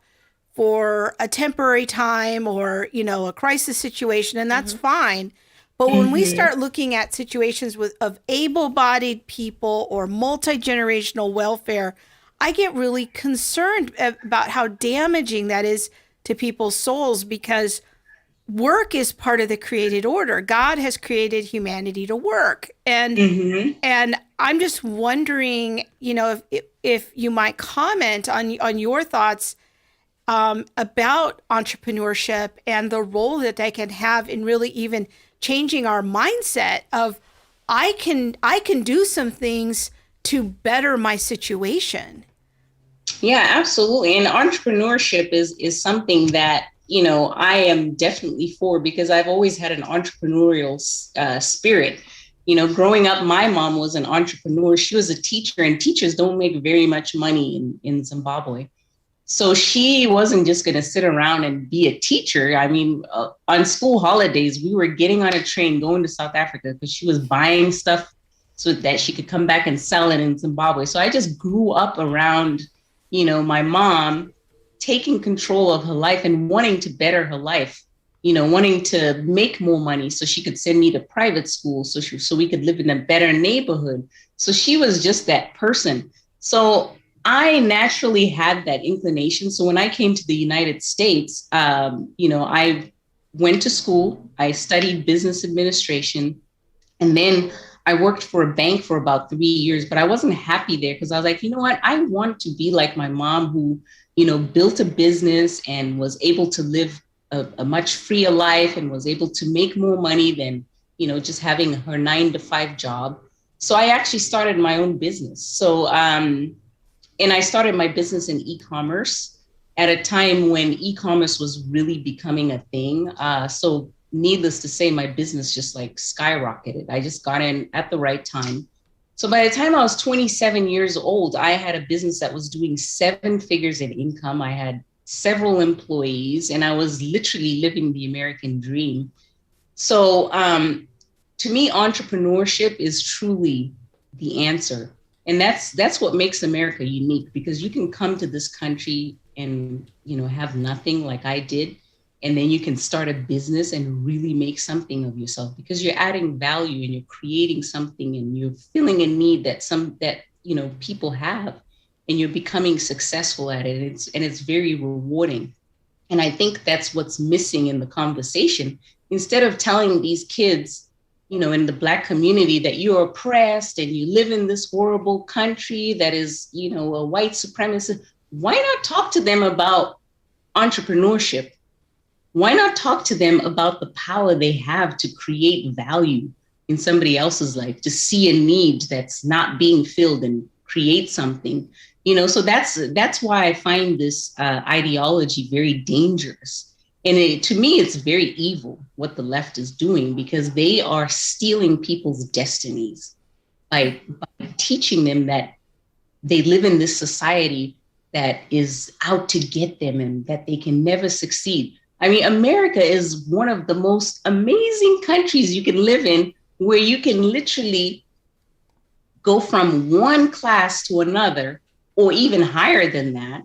for a temporary time or, a crisis situation, and that's fine. But when we start looking at situations of able-bodied people or multi-generational welfare, I get really concerned about how damaging that is to people's souls, because work is part of the created order. God has created humanity to work. And I'm just wondering, if you might comment on your thoughts about entrepreneurship and the role that they can have in really even changing our mindset of I can do some things to better my situation. Yeah, absolutely. And entrepreneurship is something that, I am definitely for, because I've always had an entrepreneurial spirit. Growing up, my mom was an entrepreneur. She was a teacher, and teachers don't make very much money in Zimbabwe. So she wasn't just going to sit around and be a teacher. I mean, on school holidays, we were getting on a train going to South Africa because she was buying stuff so that she could come back and sell it in Zimbabwe. So I just grew up around, my mom taking control of her life and wanting to better her life, wanting to make more money so she could send me to private school so we could live in a better neighborhood. So she was just that person. So I naturally had that inclination. So when I came to the United States, I went to school, I studied business administration, and then I worked for a bank for about 3 years, but I wasn't happy there because I was like, you know what, I want to be like my mom who, built a business and was able to live a much freer life and was able to make more money than, just having her 9-to-5 job. So I actually started my own business. So, and I started my business in e-commerce at a time when e-commerce was really becoming a thing. So needless to say, my business just skyrocketed. I just got in at the right time. So by the time I was 27 years old, I had a business that was doing 7 figures in income. I had several employees, and I was literally living the American dream. So to me, entrepreneurship is truly the answer. And that's what makes America unique, because you can come to this country and, have nothing like I did. And then you can start a business and really make something of yourself, because you're adding value and you're creating something and you're filling a need that people have, and you're becoming successful at it. It's very rewarding. And I think that's what's missing in the conversation. Instead of telling these kids, in the Black community that you're oppressed and you live in this horrible country that is, a white supremacist, why not talk to them about entrepreneurship? Why not talk to them about the power they have to create value in somebody else's life, to see a need that's not being filled and create something? So that's why I find this ideology very dangerous. And to me, it's very evil what the left is doing, because they are stealing people's destinies by teaching them that they live in this society that is out to get them and that they can never succeed. I mean, America is one of the most amazing countries you can live in, where you can literally go from one class to another, or even higher than that,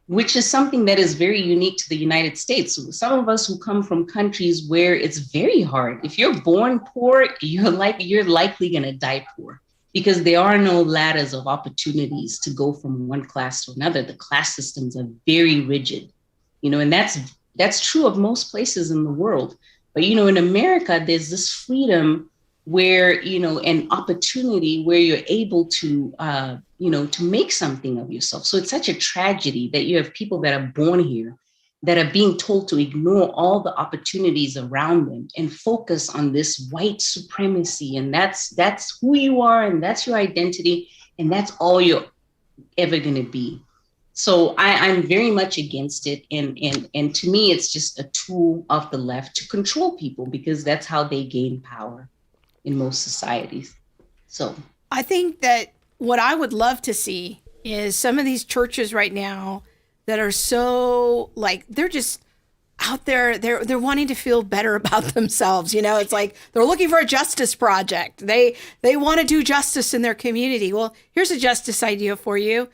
which is something that is very unique to the United States. So some of us who come from countries where it's very hard, if you're born poor, you're likely going to die poor, because there are no ladders of opportunities to go from one class to another. The class systems are very rigid, and that's true of most places in the world. But, in America, there's this freedom where, an opportunity where you're able to, to make something of yourself. So it's such a tragedy that you have people that are born here that are being told to ignore all the opportunities around them and focus on this white supremacy. And that's who you are, and that's your identity, and that's all you're ever going to be. So I'm very much against it. And to me, it's just a tool of the left to control people, because that's how they gain power in most societies. So I think that what I would love to see is some of these churches right now that are so they're just out there, they're wanting to feel better about themselves. It's like they're looking for a justice project. They want to do justice in their community. Well, here's a justice idea for you.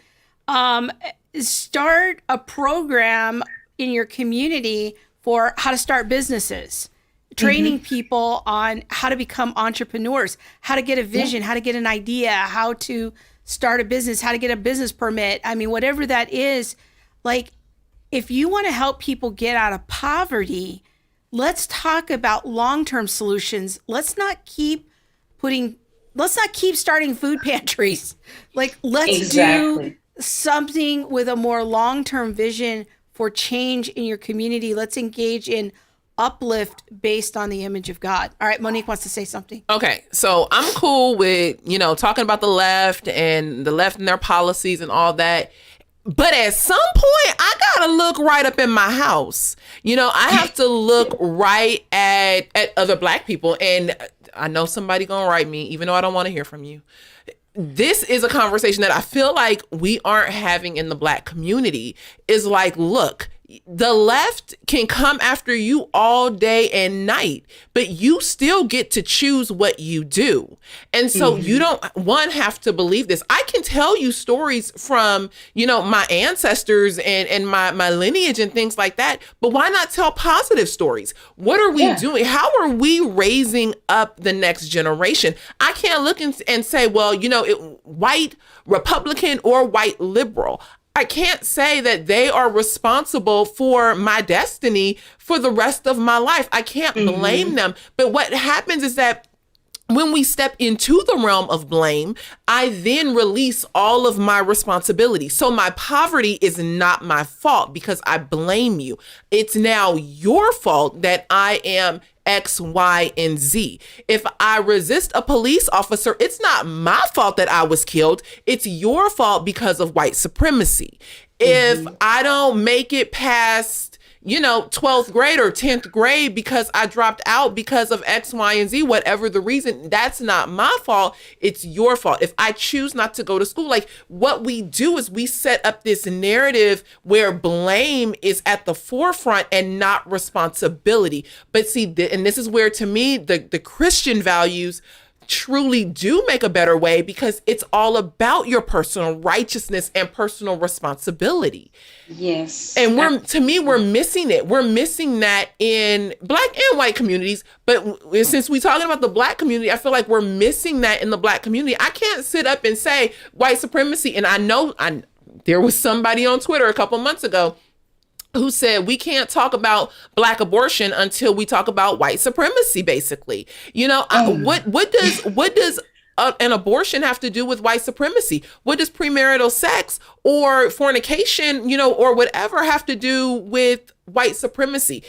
start a program in your community for how to start businesses, training people on how to become entrepreneurs, how to get a vision, how to get an idea, how to start a business, how to get a business permit. I mean, whatever that is, like, if you want to help people get out of poverty, let's talk about long-term solutions. Let's not keep starting food pantries. Like, let's do something with a more long-term vision for change in your community. Let's engage in uplift based on the image of God. All right, Monique wants to say something. Okay, so I'm cool with, talking about the left and their policies and all that. But at some point, I gotta look right up in my house. I have to look right at other Black people. And I know somebody gonna write me, even though I don't want to hear from you. This is a conversation that I feel like we aren't having in the Black community. Is like, look, the left can come after you all day and night, but you still get to choose what you do. And so you don't, have to believe this. I can tell you stories from, my ancestors and my lineage and things like that, but why not tell positive stories? What are we doing? How are we raising up the next generation? I can't look and say, well, white Republican or white liberal. I can't say that they are responsible for my destiny for the rest of my life. I can't blame them. But what happens is that when we step into the realm of blame, I then release all of my responsibility. So my poverty is not my fault because I blame you. It's now your fault that I am X, Y, and Z. If I resist a police officer, it's not my fault that I was killed. It's your fault because of white supremacy. If I don't make it past, 12th grade or 10th grade because I dropped out because of X, Y, and Z, whatever the reason, that's not my fault. It's your fault. If I choose not to go to school, like, what we do is we set up this narrative where blame is at the forefront and not responsibility. But see, and this is where, to me, the Christian values truly do make a better way, because it's all about your personal righteousness and personal responsibility. Yes. And we're missing it. We're missing that in Black and white communities. But since we're talking about the Black community, I feel like we're missing that in the Black community. I can't sit up and say white supremacy. And I know there was somebody on Twitter a couple months ago who said we can't talk about Black abortion until we talk about white supremacy, basically. What does an abortion have to do with white supremacy? What does premarital sex or fornication, or whatever have to do with white supremacy?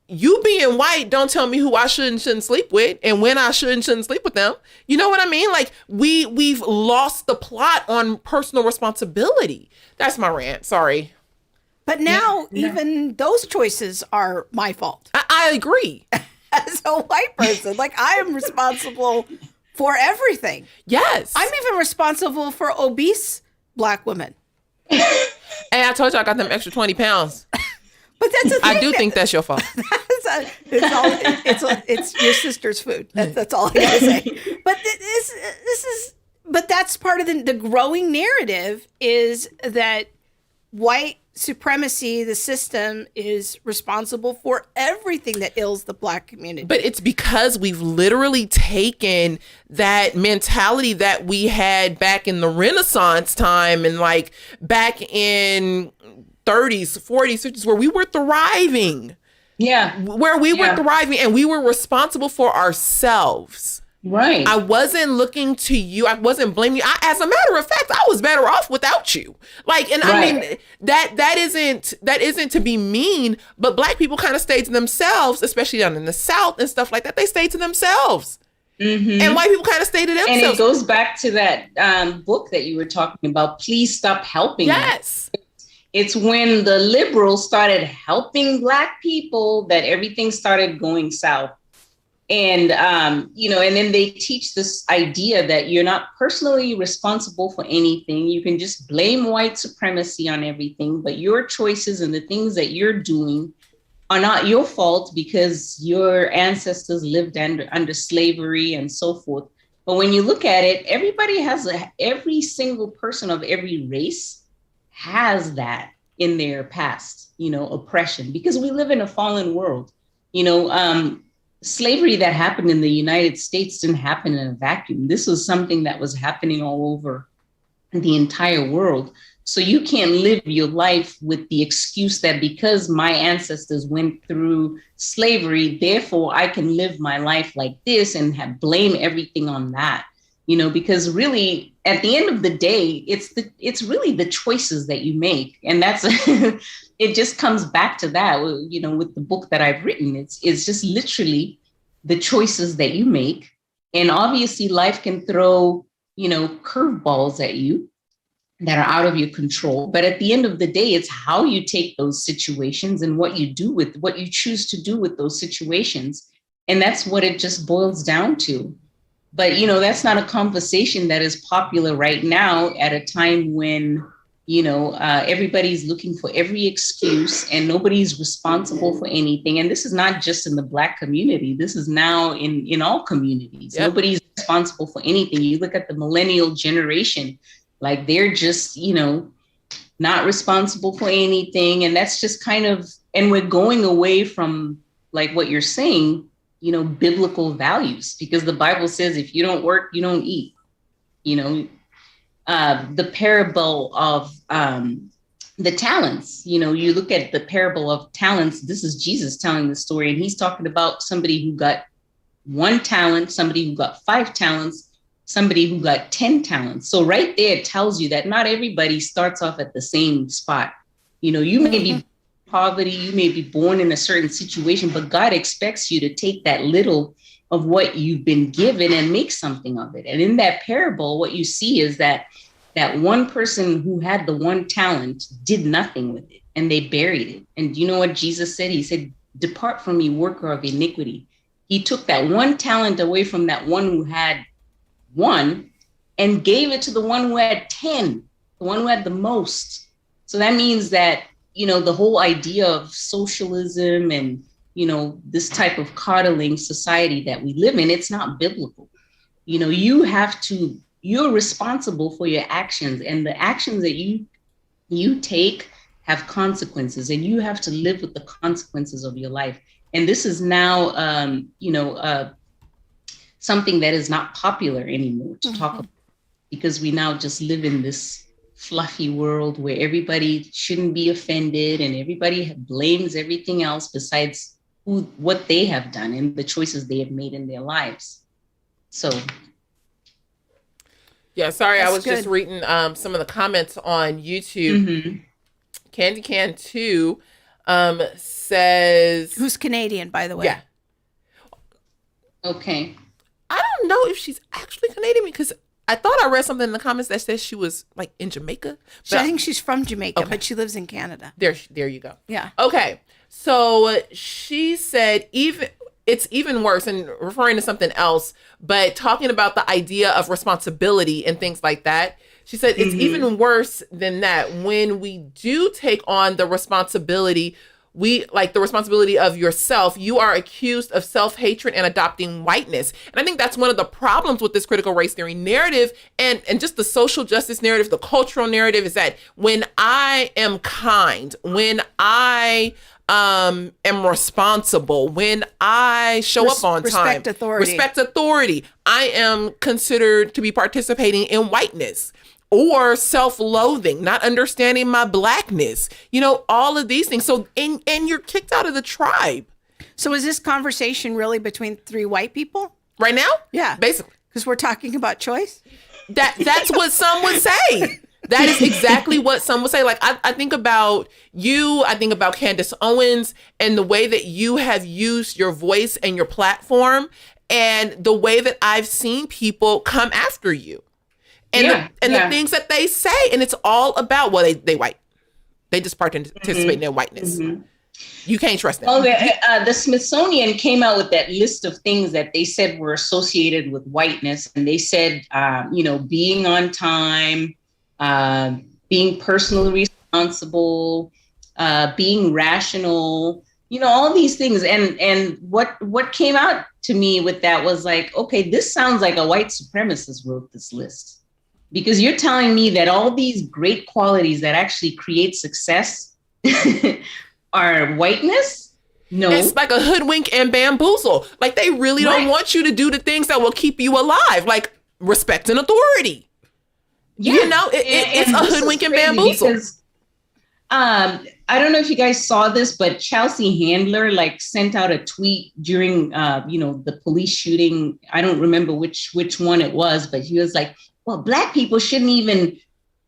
You being white don't tell me who I should and shouldn't sleep with and when I should and shouldn't sleep with them. You know what I mean? Like, we've lost the plot on personal responsibility. That's my rant. Sorry. But now even those choices are my fault. I agree. As a white person, like, I am responsible for everything. Yes. I'm even responsible for obese Black women. And I told you I got them extra 20 pounds. But that's the thing. I do think that's your fault. It's your sister's food. That's all I gotta say. But but that's part of the growing narrative, is that white supremacy, the system, is responsible for everything that ails the Black community. But it's because we've literally taken that mentality that we had back in the Renaissance time and like back in 30s, 40s, 50s, where we were thriving. Yeah. Where we were thriving and we were responsible for ourselves. Right. I wasn't looking to you. I wasn't blaming you. As a matter of fact, I was better off without you. Like, and I mean, that isn't to be mean, but Black people kind of stayed to themselves, especially down in the South and stuff like that. They stayed to themselves. And white people kind of stayed to themselves. And it goes back to that book that you were talking about, Please Stop Helping. Yes. It's when the liberals started helping Black people that everything started going south. And, and then they teach this idea that you're not personally responsible for anything. You can just blame white supremacy on everything, but your choices and the things that you're doing are not your fault because your ancestors lived under slavery and so forth. But when you look at it, every single person of every race has that in their past, oppression, because we live in a fallen world. Slavery that happened in the United States didn't happen in a vacuum. This was something that was happening all over the entire world. So you can't live your life with the excuse that because my ancestors went through slavery, therefore I can live my life like this and blame everything on that. Because really at the end of the day, it's really the choices that you make. And that's it just comes back to that, with the book that I've written. It's just literally the choices that you make. And obviously life can throw, curveballs at you that are out of your control. But at the end of the day, it's how you take those situations and what you choose to do with those situations. And that's what it just boils down to. But, that's not a conversation that is popular right now at a time when, everybody's looking for every excuse and nobody's responsible for anything. And this is not just in the Black community. This is now in all communities. Yep. Nobody's responsible for anything. You look at the millennial generation, like they're just, not responsible for anything. And that's just and we're going away from like what you're saying, biblical values, because the Bible says, if you don't work, you don't eat. The parable of the talents, you look at the parable of talents. This is Jesus telling the story, and he's talking about somebody who got 1 talent, somebody who got 5 talents, somebody who got 10 talents. So right there, it tells you that not everybody starts off at the same spot. You may be poverty, you may be born in a certain situation, but God expects you to take that little of what you've been given and make something of it. And in that parable, what you see is that one person who had the 1 talent did nothing with it, and they buried it. And you know what Jesus said? He said, "Depart from me, worker of iniquity." He took that 1 talent away from that one who had 1 and gave it to the one who had 10, the one who had the most. So that means that, the whole idea of socialism and, this type of coddling society that we live in, it's not biblical. You're responsible for your actions, and the actions that you take have consequences, and you have to live with the consequences of your life. And this is now, something that is not popular anymore to talk about, because we now just live in this fluffy world where everybody shouldn't be offended and everybody blames everything else besides what they have done and the choices they have made in their lives. So. Yeah, sorry, I was just reading some of the comments on YouTube. Mm-hmm. Candy Can 2 says... Who's Canadian, by the way. Yeah. Okay. I don't know if she's actually Canadian, because I thought I read something in the comments that says she was like in Jamaica. I think she's from Jamaica, but she lives in Canada. There you go. Yeah. Okay. So she said it's even worse, and referring to something else, but talking about the idea of responsibility and things like that. She said it's even worse than that. When we do take on the responsibility, the responsibility of yourself, you are accused of self-hatred and adopting whiteness. And I think that's one of the problems with this critical race theory narrative and just the social justice narrative, the cultural narrative, is that when I am kind, when I am responsible, when I show up on time, respect authority, I am considered to be participating in whiteness. Or self-loathing, not understanding my Blackness, all of these things. So, and you're kicked out of the tribe. So is this conversation really between 3 white people? Right now? Yeah. Basically. Because we're talking about choice? That's what some would say. That is exactly what some would say. Like, I think about you, I think about Candace Owens, and the way that you have used your voice and your platform, and the way that I've seen people come after you. And the things that they say, and it's all about, well, they white. They just participate in their whiteness. Mm-hmm. You can't trust them. Oh, the Smithsonian came out with that list of things that they said were associated with whiteness. And they said, being on time, being personally responsible, being rational, all these things. And what came out to me with that was like, okay, this sounds like a white supremacist wrote this list. Because you're telling me that all these great qualities that actually create success are whiteness? It's No. like a hoodwink and bamboozle. Like they really don't Right. want you to do the things that will keep you alive, like respect and authority. Yeah. You know, it's And a this is hoodwink and crazy bamboozle. because I don't know if you guys saw this, but Chelsea Handler like sent out a tweet during the police shooting. I don't remember which one it was, but he was like, well, Black people shouldn't even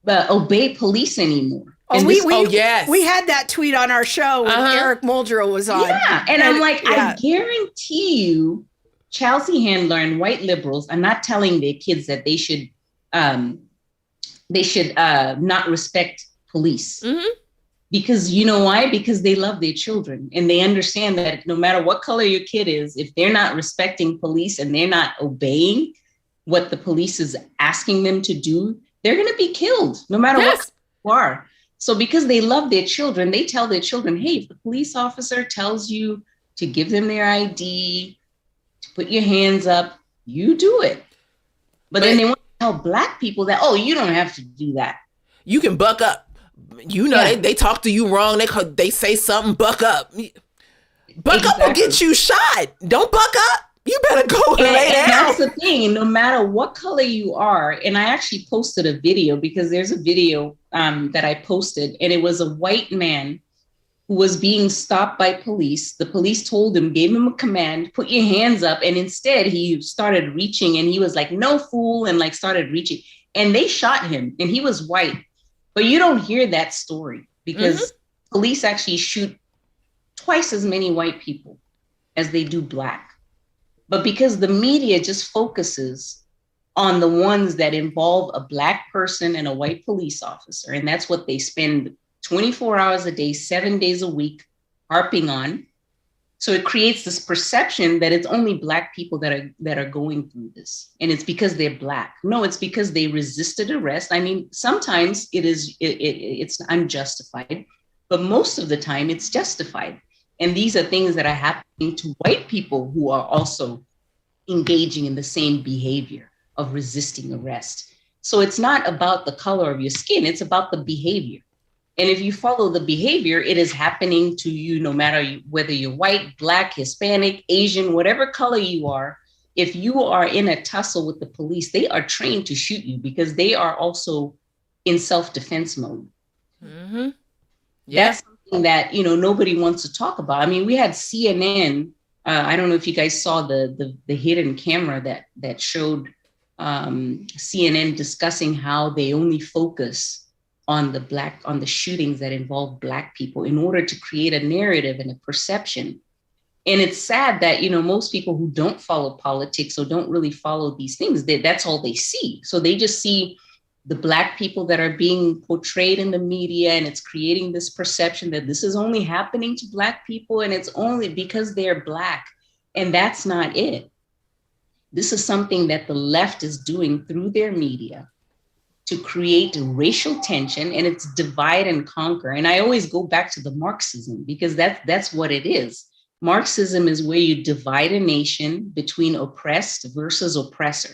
obey police anymore. Oh, And yes. we had that tweet on our show when Eric Muldrow was on. Yeah. And I'm like, I guarantee you, Chelsea Handler and white liberals are not telling their kids that they should not respect police. Mm-hmm. Because you know why? Because they love their children and they understand that no matter what color your kid is, if they're not respecting police and they're not obeying what the police is asking them to do, they're going to be killed no matter what you are. So because they love their children, they tell their children, hey, if the police officer tells you to give them their ID, to put your hands up, you do it. But then they want to tell Black people that, oh, you don't have to do that. You can buck up. You know, they talk to you wrong. They say something, buck up. Buck up will get you shot. Don't buck up. You better go and lay down. That's the thing. No matter what color you are, and I actually posted a video because there's a video that I posted, and it was a white man who was being stopped by police. The police told him, gave him a command, put your hands up. And instead he started reaching and he was like, no, fool, and like started reaching. And they shot him and he was white. But you don't hear that story because police actually shoot twice as many white people as they do Black. But because the media just focuses on the ones that involve a Black person and a white police officer, and that's what they spend 24 hours a day, 7 days a week harping on. So it creates this perception that it's only Black people that are going through this. And it's because they're Black. No, it's because they resisted arrest. I mean, sometimes it's unjustified, but most of the time it's justified. And these are things that are happening to white people who are also engaging in the same behavior of resisting arrest. So it's not about the color of your skin, it's about the behavior. And if you follow the behavior, it is happening to you no matter whether you're white, Black, Hispanic, Asian, whatever color you are. If you are in a tussle with the police, they are trained to shoot you because they are also in self-defense mode. Mm-hmm. Yeah. That's something that, nobody wants to talk about. I mean, we had CNN. I don't know if you guys saw the hidden camera that showed CNN discussing how they only focus on the shootings that involve Black people in order to create a narrative and a perception. And it's sad that, most people who don't follow politics or don't really follow these things, that's all they see. So they just see the Black people that are being portrayed in the media, and it's creating this perception that this is only happening to Black people and it's only because they're Black. And that's not it. This is something that the left is doing through their media to create racial tension, and it's divide and conquer. And I always go back to the Marxism because that's what it is. Marxism is where you divide a nation between oppressed versus oppressor.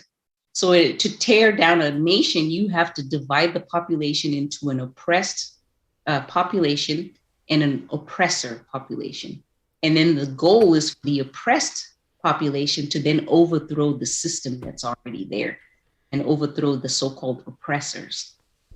So to tear down a nation, you have to divide the population into an oppressed population and an oppressor population. And then the goal is for the oppressed population to then overthrow the system that's already there and overthrow the so-called oppressors.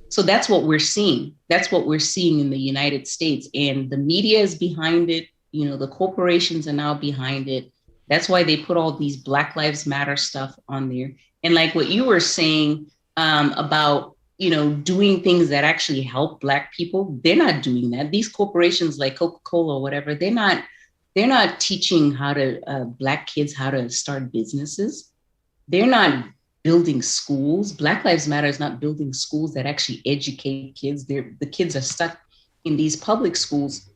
So that's what we're seeing. That's what we're seeing in the United States. And the media is behind it. The corporations are now behind it. That's why they put all these Black Lives Matter stuff on there. And like what you were saying about, doing things that actually help Black people, they're not doing that. These corporations like Coca-Cola or whatever, they're not teaching Black kids how to start businesses. They're not building schools. Black Lives Matter is not building schools that actually educate kids. The kids are stuck in these public schools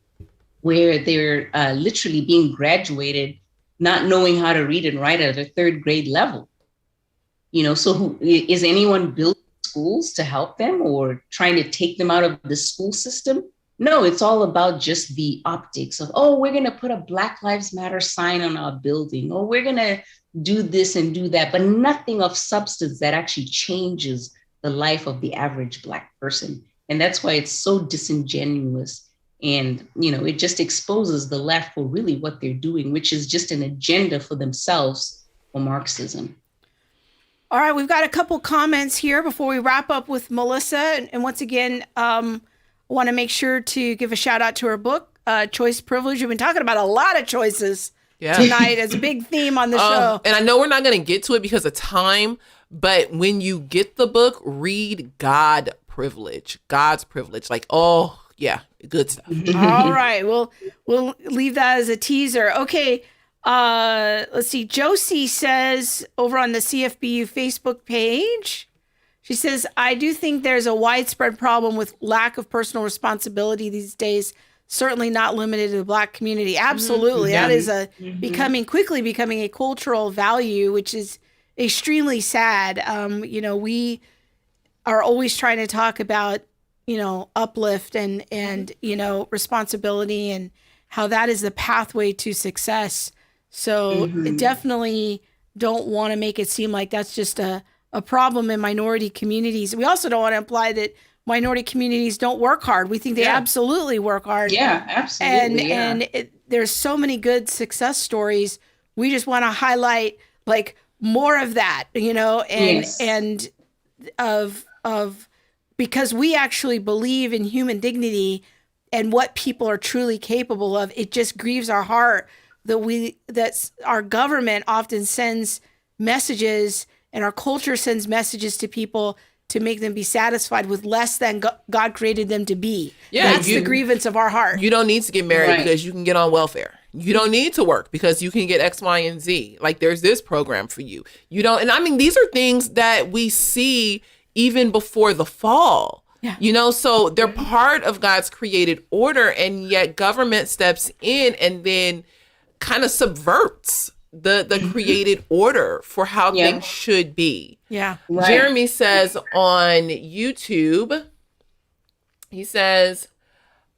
where they're literally being graduated, not knowing how to read and write at a third grade level. So is anyone building schools to help them or trying to take them out of the school system? No, it's all about just the optics of, we're going to put a Black Lives Matter sign on our building, or we're going to do this and do that, but nothing of substance that actually changes the life of the average Black person. And that's why it's so disingenuous. And, it just exposes the left for really what they're doing, which is just an agenda for themselves for Marxism. All right, we've got a couple comments here before we wrap up with Melissa. And once again, I want to make sure to give a shout out to her book, Choice Privilege. We've been talking about a lot of choices tonight as a big theme on the show. And I know we're not going to get to it because of time, but when you get the book, read God's Privilege. Like, oh, yeah, good stuff. All right, we'll leave that as a teaser. Okay. Let's see. Josie says over on the CFBU Facebook page, she says, I do think there's a widespread problem with lack of personal responsibility these days, certainly not limited to the Black community. Absolutely. That is quickly becoming a cultural value, which is extremely sad. We are always trying to talk about, uplift and responsibility and how that is the pathway to success. So definitely don't want to make it seem like that's just a problem in minority communities. We also don't want to imply that minority communities don't work hard. We think they absolutely work hard. Yeah, absolutely. And there's so many good success stories. We just want to highlight like more of that, and of because we actually believe in human dignity and what people are truly capable of. It just grieves our heart that our government often sends messages and our culture sends messages to people to make them be satisfied with less than God created them to be. Yeah, that's the grievance of our heart. You don't need to get married because you can get on welfare. You don't need to work because you can get X, Y, and Z. Like there's this program for you. You don't, and I mean, these are things that we see even before the fall. Yeah. So they're part of God's created order, and yet government steps in and then kind of subverts the created order for how things should be. Yeah. Right. Jeremy says on YouTube, he says,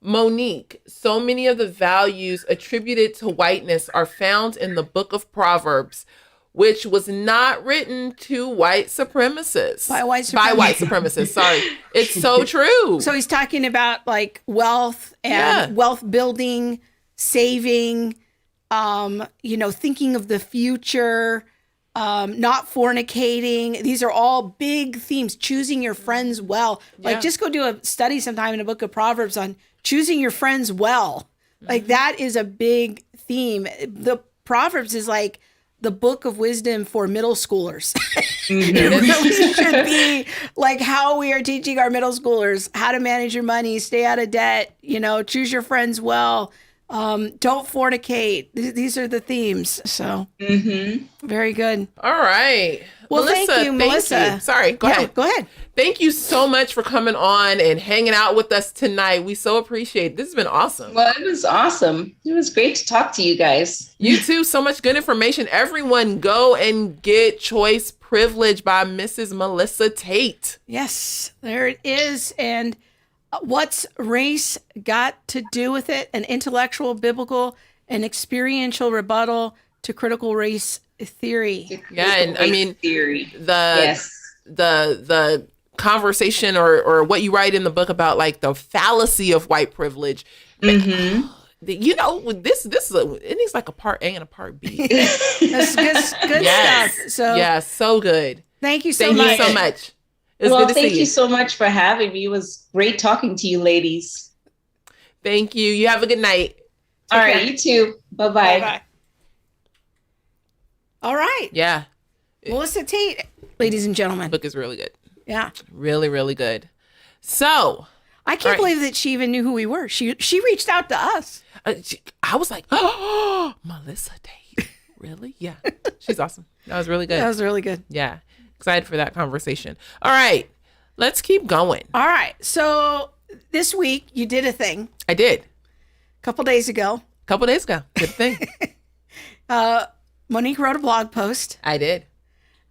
Monique, so many of the values attributed to whiteness are found in the book of Proverbs, which was not written to white supremacists. By white supremacists. Sorry. It's so true. So he's talking about like wealth and wealth building, saving, thinking of the future, not fornicating. These are all big themes. Choosing your friends well. Like just go do a study sometime in the book of Proverbs on choosing your friends well. Like that is a big theme. The Proverbs is like the book of wisdom for middle schoolers. It really should be like how we are teaching our middle schoolers how to manage your money, stay out of debt, choose your friends well. Don't fornicate. These are the themes. So very good. All right. Well, Melissa, thank you, Melissa. Sorry, go ahead. Go ahead. Thank you so much for coming on and hanging out with us tonight. We so appreciate it. This has been awesome. Well, it was awesome. It was great to talk to you guys. You too. So much good information. Everyone go and get Choice Privilege by Mrs. Melissa Tate. Yes, there it is. And what's race got to do with it? An intellectual, biblical, and experiential rebuttal to critical race theory. Yeah, and I mean theory. The conversation or what you write in the book about like the fallacy of white privilege. This it needs like a part A and a part B. That's good stuff. So yeah, so good. Thank you so much. It's good to thank see you so much for having me. It was great talking to you, ladies. Thank you. You have a good night. All right, you too. Bye-bye. Bye-bye. All right. Yeah. Melissa Tate, ladies and gentlemen. The book is really good. Yeah. Really, really good. So. I can't believe that she even knew who we were. She reached out to us. I was like, oh, Melissa Tate. Really? Yeah. She's awesome. That was really good. That was really good. Yeah. Excited for that conversation. All right. Let's keep going. All right. So this week you did a thing. I did. A couple days ago. Did a thing. Monique wrote a blog post. I did.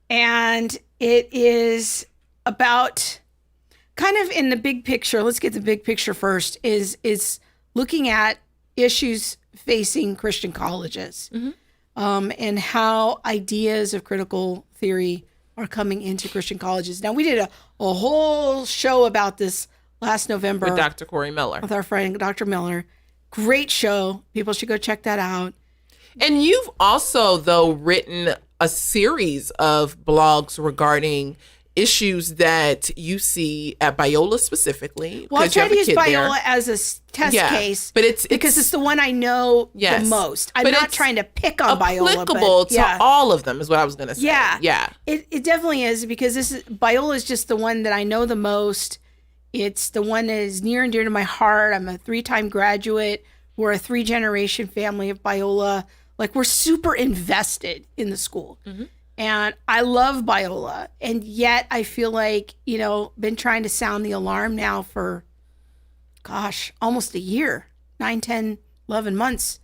And it is about kind of in the big picture. Let's get the big picture first. Is looking at issues facing Christian colleges, and how ideas of critical theory are coming into Christian colleges. Now, we did a whole show about this last November with Dr. Corey Miller, with our friend Dr. Miller. Great show. People should go check that out. And you've also, though, written a series of blogs regarding issues that you see at Biola specifically. Well, I try to use Biola as a test case, but it's because it's the one I know the most. I'm not trying to pick on Biola, applicable to all of them is what I was going to say. Yeah. It definitely is, because Biola is just the one that I know the most. It's the one that is near and dear to my heart. I'm a 3-time graduate. We're a 3-generation family of Biola. Like, we're super invested in the school. Mm-hmm. And I love Biola. And yet I feel like, been trying to sound the alarm now for, almost a year, 9, 10, 11 months.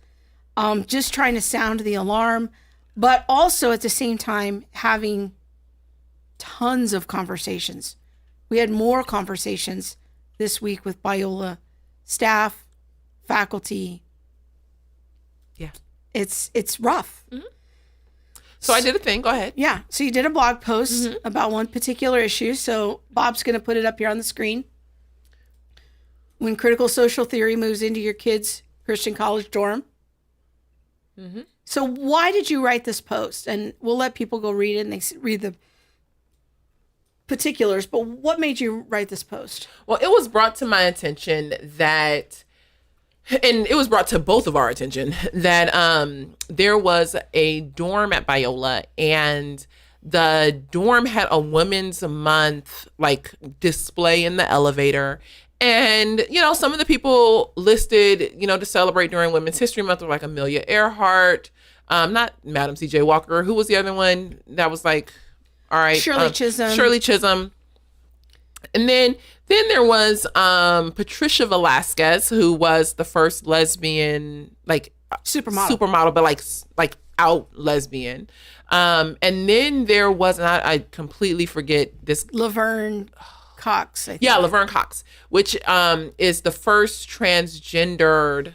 Just trying to sound the alarm, but also at the same time having tons of conversations. We had more conversations this week with Biola staff, faculty. Yeah. It's rough. Mm-hmm. So I did a thing. Go ahead. Yeah. So you did a blog post about one particular issue. So Bob's going to put it up here on the screen. When critical social theory moves into your kid's Christian college dorm. Mm-hmm. So why did you write this post? And we'll let people go read it and they read the particulars. But what made you write this post? Well, it was brought to my attention that, and it was brought to both of our attention, that there was a dorm at Biola, and the dorm had a Women's Month display in the elevator. And, some of the people listed, to celebrate during Women's History Month were like Amelia Earhart, not Madam C.J. Walker. Who was the other one that was all right? Shirley Chisholm. Shirley Chisholm. And then there was Patricia Velasquez, who was the first lesbian, supermodel, but out lesbian. And then there was, and I completely forget this, Laverne Cox, I think. Yeah, Laverne Cox, which is the first transgendered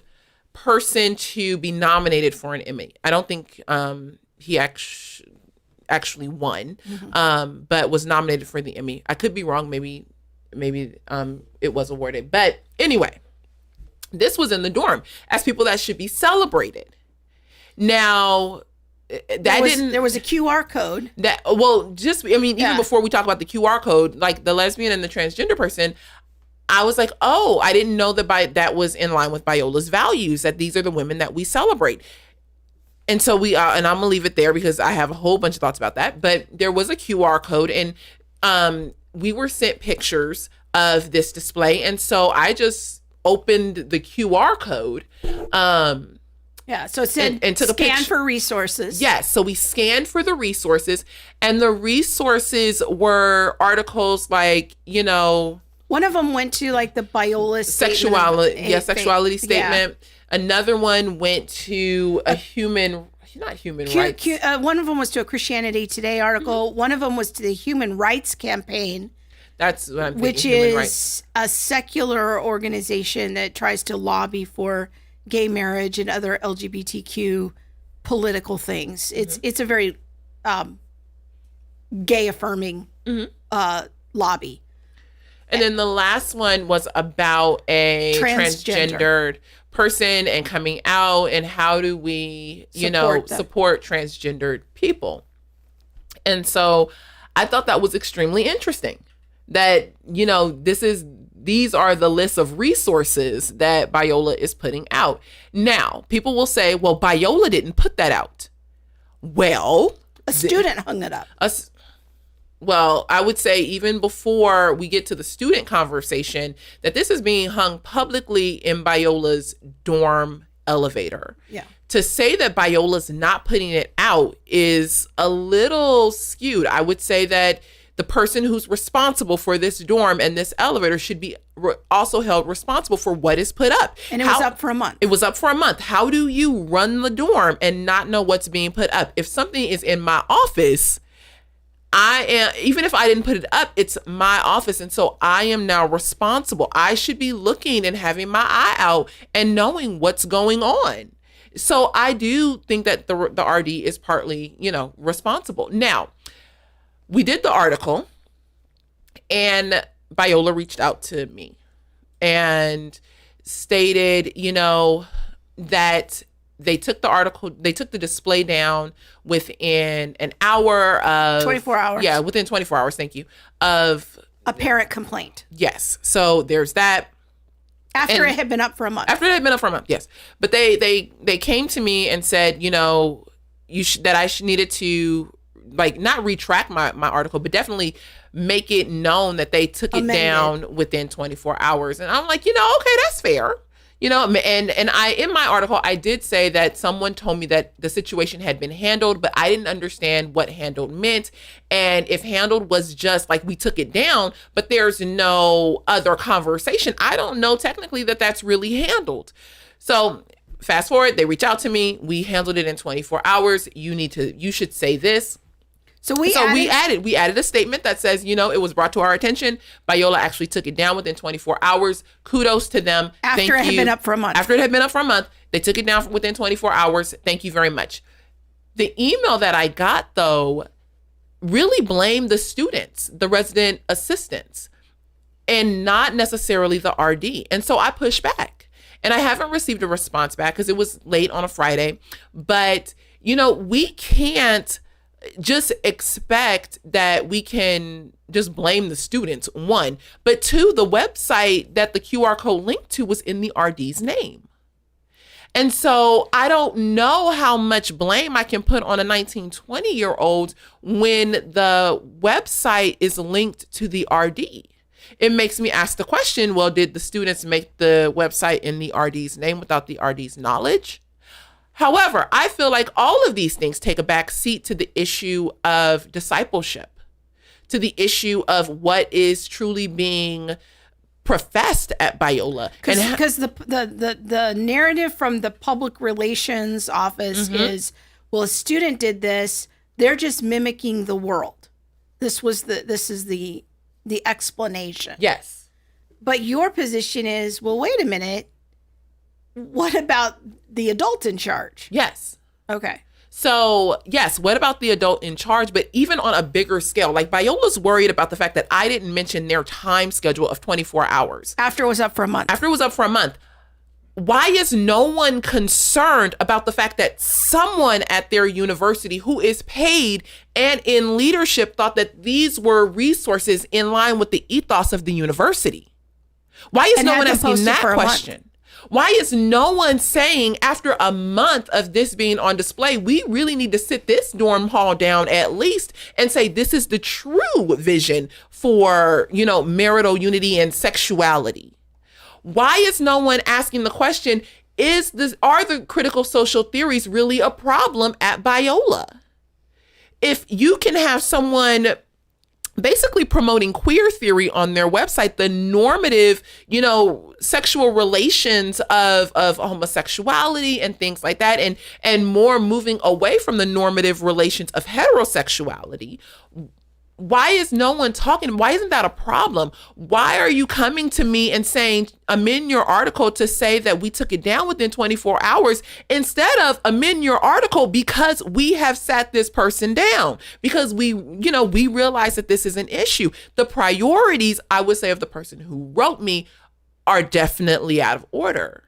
person to be nominated for an Emmy. I don't think he actually won, but was nominated for the Emmy. I could be wrong. Maybe it was awarded. But anyway, this was in the dorm as people that should be celebrated. Now, there was a QR code. Even before we talk about the QR code, the lesbian and the transgender person, I was like, oh, I didn't know that was in line with Biola's values, that these are the women that we celebrate. And so and I'm gonna leave it there because I have a whole bunch of thoughts about that. But there was a QR code, and we were sent pictures of this display, and so I just opened the QR code. So it said and took scan for resources. Yes, so we scanned for the resources, and the resources were articles one of them went to the Biola sexuality statement. Yeah. Another one went to not human rights. One of them was to a Christianity Today article. Mm-hmm. One of them was to the Human Rights Campaign. That's what I'm thinking, which is a secular organization that tries to lobby for gay marriage and other LGBTQ political things. It's a very gay affirming lobby. And then the last one was about a transgendered person and coming out, and how do we, support transgendered people. And so I thought that was extremely interesting that, these are the lists of resources that Biola is putting out. Now, people will say, well, Biola didn't put that out. Well, a student hung it up. Well, I would say even before we get to the student conversation, that this is being hung publicly in Biola's dorm elevator. Yeah. To say that Biola's not putting it out is a little skewed. I would say that the person who's responsible for this dorm and this elevator should be also held responsible for what is put up. And it was up for a month. It was up for a month. How do you run the dorm and not know what's being put up? If something is in my office, even if I didn't put it up, it's my office. And so I am now responsible. I should be looking and having my eye out and knowing what's going on. So I do think that the RD is partly, responsible. Now, we did the article, and Biola reached out to me and stated, that they took the article, they took the display down within an hour of 24 hours. Yeah, within 24 hours, thank you, of a parent complaint. Yes. So there's that. After it had been up for a month. After it had been up for a month, yes. But they came to me and said, that I needed to, like, not retract my article, but definitely make it known that they took it down within 24 hours. And I'm like, okay, that's fair. And I, in my article, I did say that someone told me that the situation had been handled, but I didn't understand what handled meant. And if handled was just like we took it down, but there's no other conversation, I don't know technically that that's really handled. So fast forward, they reach out to me. We handled it in 24 hours. You should say this. So we added a statement that says, it was brought to our attention. Biola actually took it down within 24 hours. Kudos to them. After it had been up for a month. After it had been up for a month, they took it down within 24 hours. Thank you very much. The email that I got, though, really blamed the students, the resident assistants, and not necessarily the RD. And so I pushed back. And I haven't received a response back because it was late on a Friday. But, we can't just expect that we can just blame the students, one. But two, the website that the QR code linked to was in the RD's name. And so I don't know how much blame I can put on a 19, 20-year-old when the website is linked to the RD. It makes me ask the question, well, did the students make the website in the RD's name without the RD's knowledge? However, I feel like all of these things take a back seat to the issue of discipleship, to the issue of what is truly being professed at Biola. Because the narrative from the public relations office is, well, a student did this, they're just mimicking the world. This is the explanation. Yes. But your position is, well, wait a minute. What about the adult in charge? Yes. Okay. So, yes, what about the adult in charge? But even on a bigger scale, like Biola's worried about the fact that I didn't mention their time schedule of 24 hours. After it was up for a month. Why is no one concerned about the fact that someone at their university who is paid and in leadership thought that these were resources in line with the ethos of the university? Why is no one asking that question? Why is no one saying, after a month of this being on display, we really need to sit this dorm hall down at least and say, this is the true vision for, marital unity and sexuality? Why is no one asking the question, are the critical social theories really a problem at Biola? If you can have someone basically promoting queer theory on their website, the normative, sexual relations of homosexuality and things like that, and more moving away from the normative relations of heterosexuality. Why is no one talking? Why isn't that a problem? Why are you coming to me and saying, amend your article to say that we took it down within 24 hours instead of amend your article because we have sat this person down, because we realize that this is an issue. The priorities, I would say, of the person who wrote me are definitely out of order.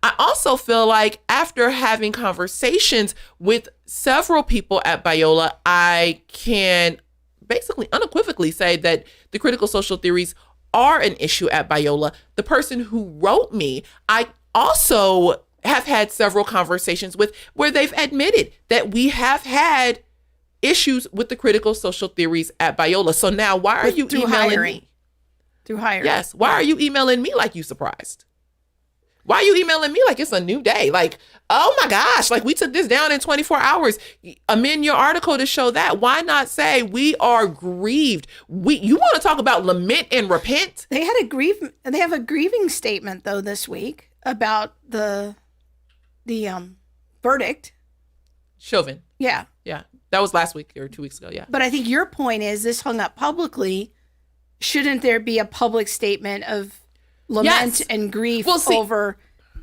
I also feel like after having conversations with several people at Biola, I can basically unequivocally say that the critical social theories are an issue at Biola. The person who wrote me, I also have had several conversations with where they've admitted that we have had issues with the critical social theories at Biola. So now why are you emailing me? Through hiring. Yes. Why are you emailing me like you surprised? Why are you emailing me like it's a new day? Like, oh my gosh, like we took this down in 24 hours. Amend your article to show that. Why not say we are grieved? You want to talk about lament and repent? They have a grieving statement though this week about the verdict. Chauvin. Yeah. Yeah. That was last week or 2 weeks ago. Yeah. But I think your point is this hung up publicly. Shouldn't there be a public statement of lament and grief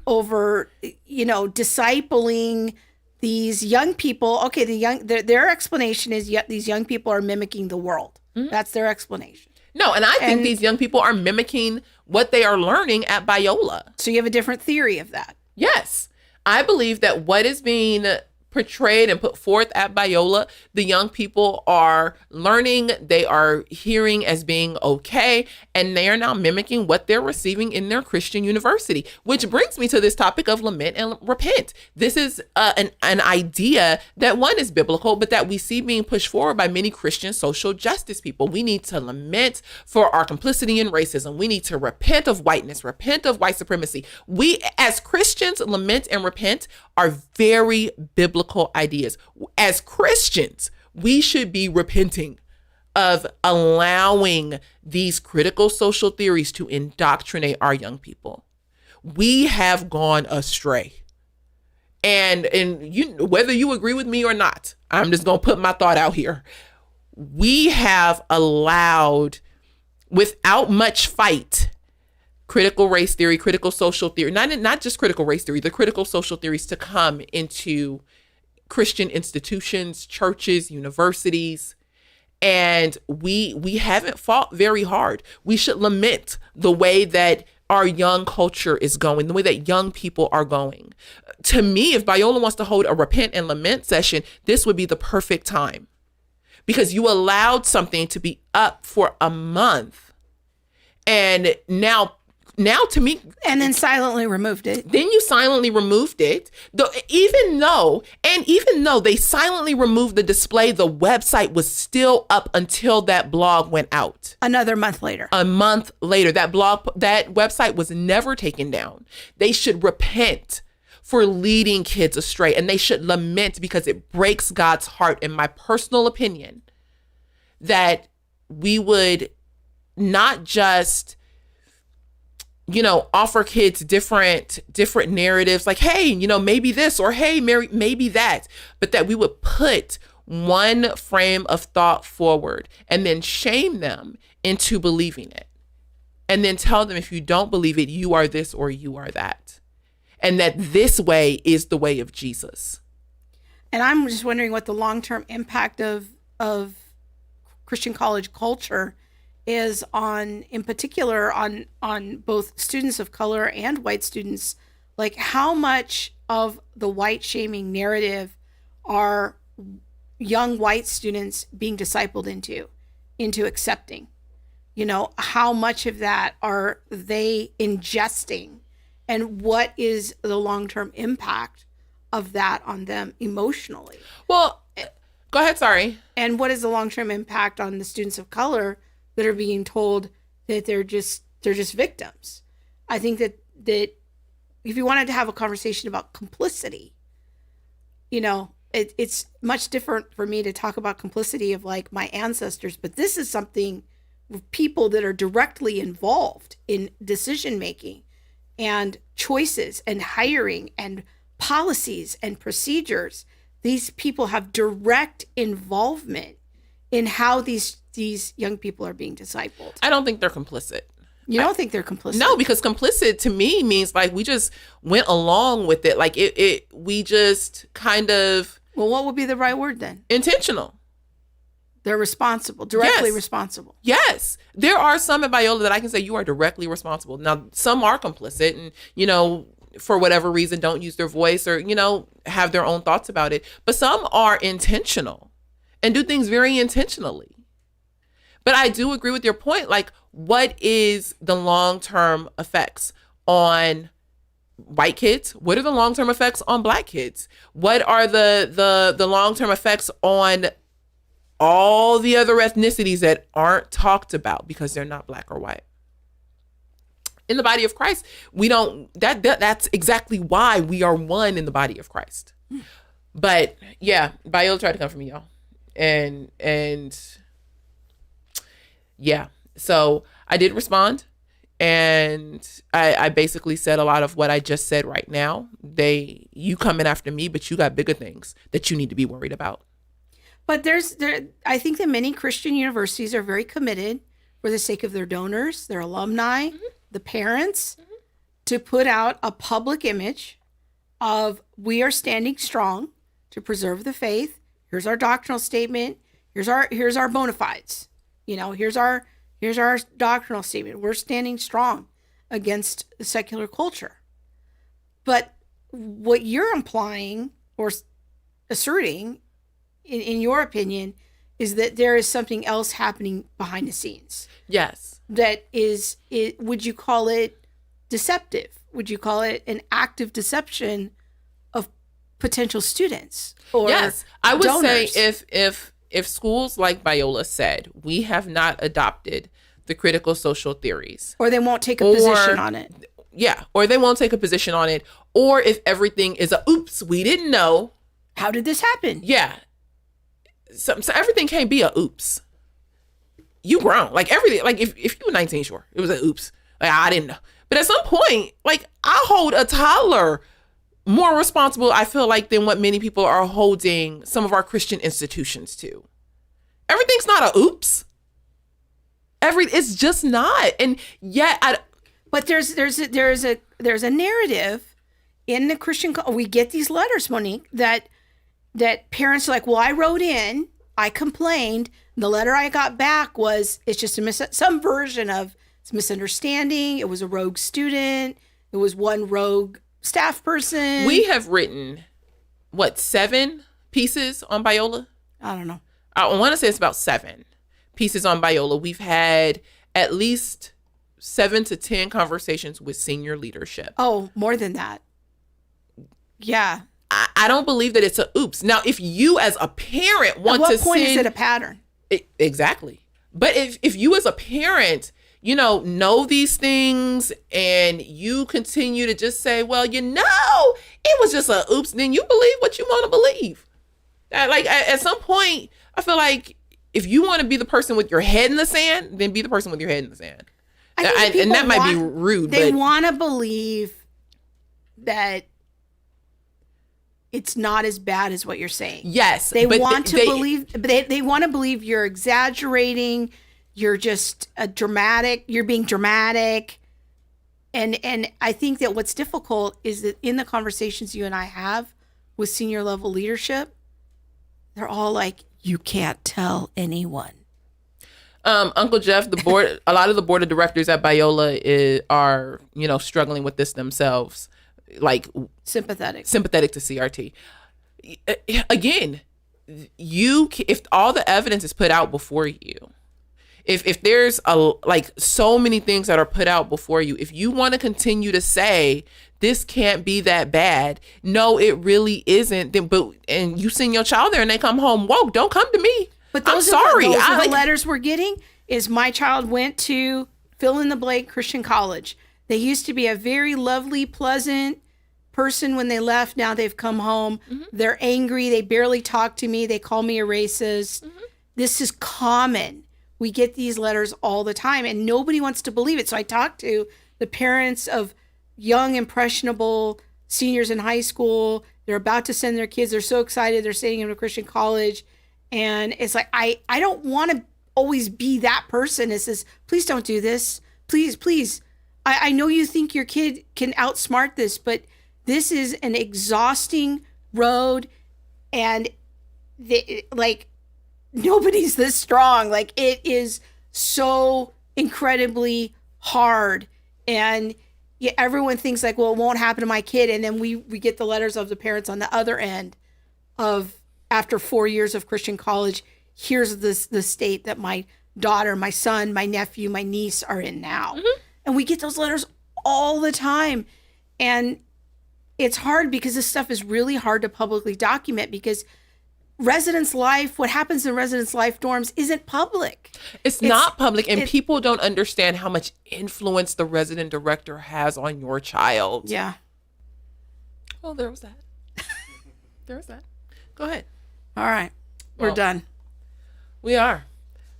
over discipling these young people, okay, their explanation is these young people are mimicking the world. That's their explanation. No, and I think these young people are mimicking what they are learning at Biola. So you have a different theory of that. Yes. I believe that what is being portrayed and put forth at Biola, the young people are learning, they are hearing as being okay, and they are now mimicking what they're receiving in their Christian university, which brings me to this topic of lament and repent. This is an idea that, one, is biblical, but that we see being pushed forward by many Christian social justice people. We need to lament for our complicity in racism. We need to repent of whiteness, repent of white supremacy. We, as Christians, lament and repent are very biblical ideas. As Christians, we should be repenting of allowing these critical social theories to indoctrinate our young people. We have gone astray. And you, whether you agree with me or not, I'm just going to put my thought out here. We have allowed, without much fight, critical race theory, critical social theory, not just critical race theory, the critical social theories to come into Christian institutions, churches, universities, and we haven't fought very hard. We should lament the way that our young culture is going, the way that young people are going. To me, if Biola wants to hold a repent and lament session, this would be the perfect time, because you allowed something to be up for a month, and now to me, and then silently removed it. Then you silently removed it. Even though they silently removed the display, the website was still up until that blog went out. Another month later. A month later, that website was never taken down. They should repent for leading kids astray, and they should lament, because it breaks God's heart, in my personal opinion, that we would not just offer kids different narratives, like, hey, maybe this, or hey, maybe that, but that we would put one frame of thought forward and then shame them into believing it. And then tell them, if you don't believe it, you are this or you are that. And that this way is the way of Jesus. And I'm just wondering what the long-term impact of Christian college culture is in particular on both students of color and white students. Like, how much of the white shaming narrative are young white students being discipled into accepting? How much of that are they ingesting, and what is the long-term impact of that on them emotionally? Well, go ahead, sorry. And what is the long-term impact on the students of color that are being told that they're just victims? I think that if you wanted to have a conversation about complicity, it's much different for me to talk about complicity of, like, my ancestors, but this is something with people that are directly involved in decision making and choices and hiring and policies and procedures. These people have direct involvement in how these young people are being discipled. I don't think they're complicit. You don't think they're complicit? No, because complicit to me means, like, we just went along with it. Like, we just kind of... Well, what would be the right word then? Intentional. They're responsible, directly Yes. responsible. Yes. There are some at Biola that I can say you are directly responsible. Now, some are complicit and, for whatever reason, don't use their voice or, have their own thoughts about it. But some are intentional and do things very intentionally. But I do agree with your point. Like, what is the long-term effects on white kids? What are the long-term effects on Black kids? What are the long-term effects on all the other ethnicities that aren't talked about because they're not Black or white? In the body of Christ, we don't, that's exactly why we are one in the body of Christ. But yeah, Biola tried to come for me, y'all. And yeah, so I did respond, and I basically said a lot of what I just said right now. You coming after me, but you got bigger things that you need to be worried about. But I think that many Christian universities are very committed, for the sake of their donors, their alumni, the parents, to put out a public image of, we are standing strong to preserve the faith. Here's our doctrinal statement. Here's our bona fides. Here's our doctrinal statement. We're standing strong against the secular culture. But what you're implying or asserting, in your opinion, is that there is something else happening behind the scenes. Yes. That would you call it deceptive? Would you call it an active deception of potential students? Or yes, I would donors? say if schools like Biola said, we have not adopted the critical social theories. Or they won't take a position on it. Yeah, or they won't take a position on it. Or if everything is oops, we didn't know. How did this happen? Yeah. So everything can't be a oops. You grown. Like everything, like if you were 19, sure, it was a oops. Like I didn't know. But at some point, like I hold a toddler more responsible, I feel like, than what many people are holding some of our Christian institutions to. Everything's not a oops. It's just not. And yet but there's a narrative in the Christian. We get these letters, Monique, that parents are like, well, I wrote in, I complained. The letter I got back was, it's just some version of it's misunderstanding. It was a rogue student. It was one rogue staff person. We have written, 7 pieces on Biola? I don't know. I want to say it's about 7 pieces on Biola. We've had at least 7 to 10 conversations with senior leadership. Oh, more than that. Yeah. I don't believe that it's a oops. Now, if you as a parent want to At what point is it a pattern? Exactly. But if you as a parent, know these things and you continue to just say, well, it was just a oops, then you believe what you want to believe. At some point, I feel like if you want to be the person with your head in the sand, then be the person with your head in the sand. And that might be rude. They want to believe that it's not as bad as what you're saying. Yes. They want to believe you're exaggerating. You're just you're being dramatic. And I think that what's difficult is that in the conversations you and I have with senior level leadership, they're all like, you can't tell anyone. Uncle Jeff, the board, a lot of the board of directors at Biola are, struggling with this themselves. Like sympathetic to CRT. Again, if all the evidence is put out before you, if there's so many things that are put out before you, if you want to continue to say this can't be that bad, no, it really isn't. And you send your child there and they come home woke, don't come to me. But those are the letters we're getting. Is my child went to fill in the blank Christian college. They used to be a very lovely, pleasant person when they left. Now they've come home. Mm-hmm. They're angry. They barely talk to me. They call me a racist. Mm-hmm. This is common. We get these letters all the time and nobody wants to believe it. So I talked to the parents of young, impressionable seniors in high school. They're about to send their kids. They're so excited. They're sending them to Christian college. And it's like, I don't want to always be that person that says, please don't do this. Please. I know you think your kid can outsmart this, but this is an exhausting road, and nobody's this strong. Like, it is so incredibly hard, and everyone thinks like, well, it won't happen to my kid, and then we get the letters of the parents on the other end of, after 4 years of Christian college, here's the state that my daughter, my son, my nephew, my niece are in now. Mm-hmm. And we get those letters all the time. And it's hard because this stuff is really hard to publicly document because residence life, what happens in residence life dorms isn't public. It's not public. And people don't understand how much influence the resident director has on your child. Yeah. Well, there was that. Go ahead. All right. We're done. We are.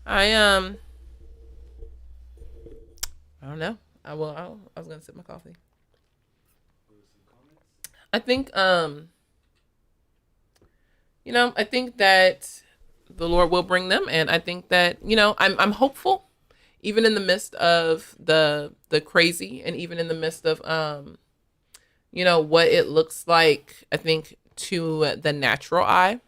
I don't know. I was gonna sip my coffee. I think I think that the Lord will bring them, and I think that I'm hopeful, even in the midst of the crazy, and even in the midst of what it looks like. I think to the natural eye,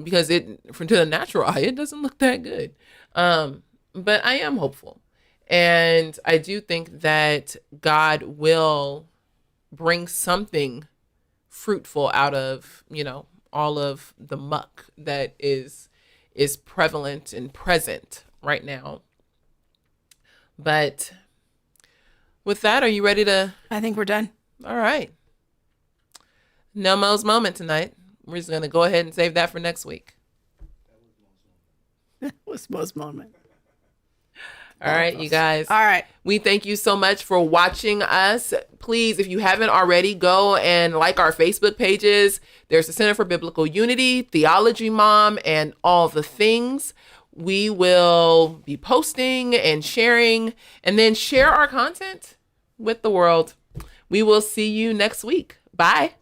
because to the natural eye, it doesn't look that good. But I am hopeful. And I do think that God will bring something fruitful out of, all of the muck that is prevalent and present right now. But with that, are you ready to? I think we're done. All right. No Mo's moment tonight. We're just going to go ahead and save that for next week. That was Mo's moment. All right, you guys. All right. We thank you so much for watching us. Please, if you haven't already, go and like our Facebook pages. There's the Center for Biblical Unity, Theology Mom, and all the things. We will be posting and sharing, and then share our content with the world. We will see you next week. Bye.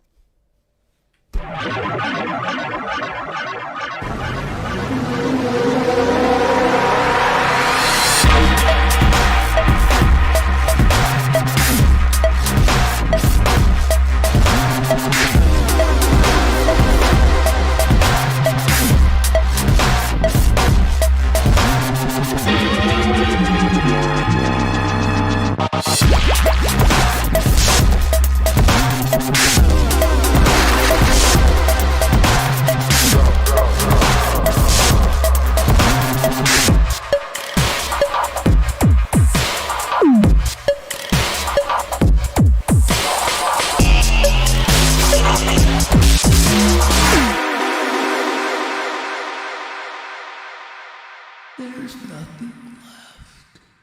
There's nothing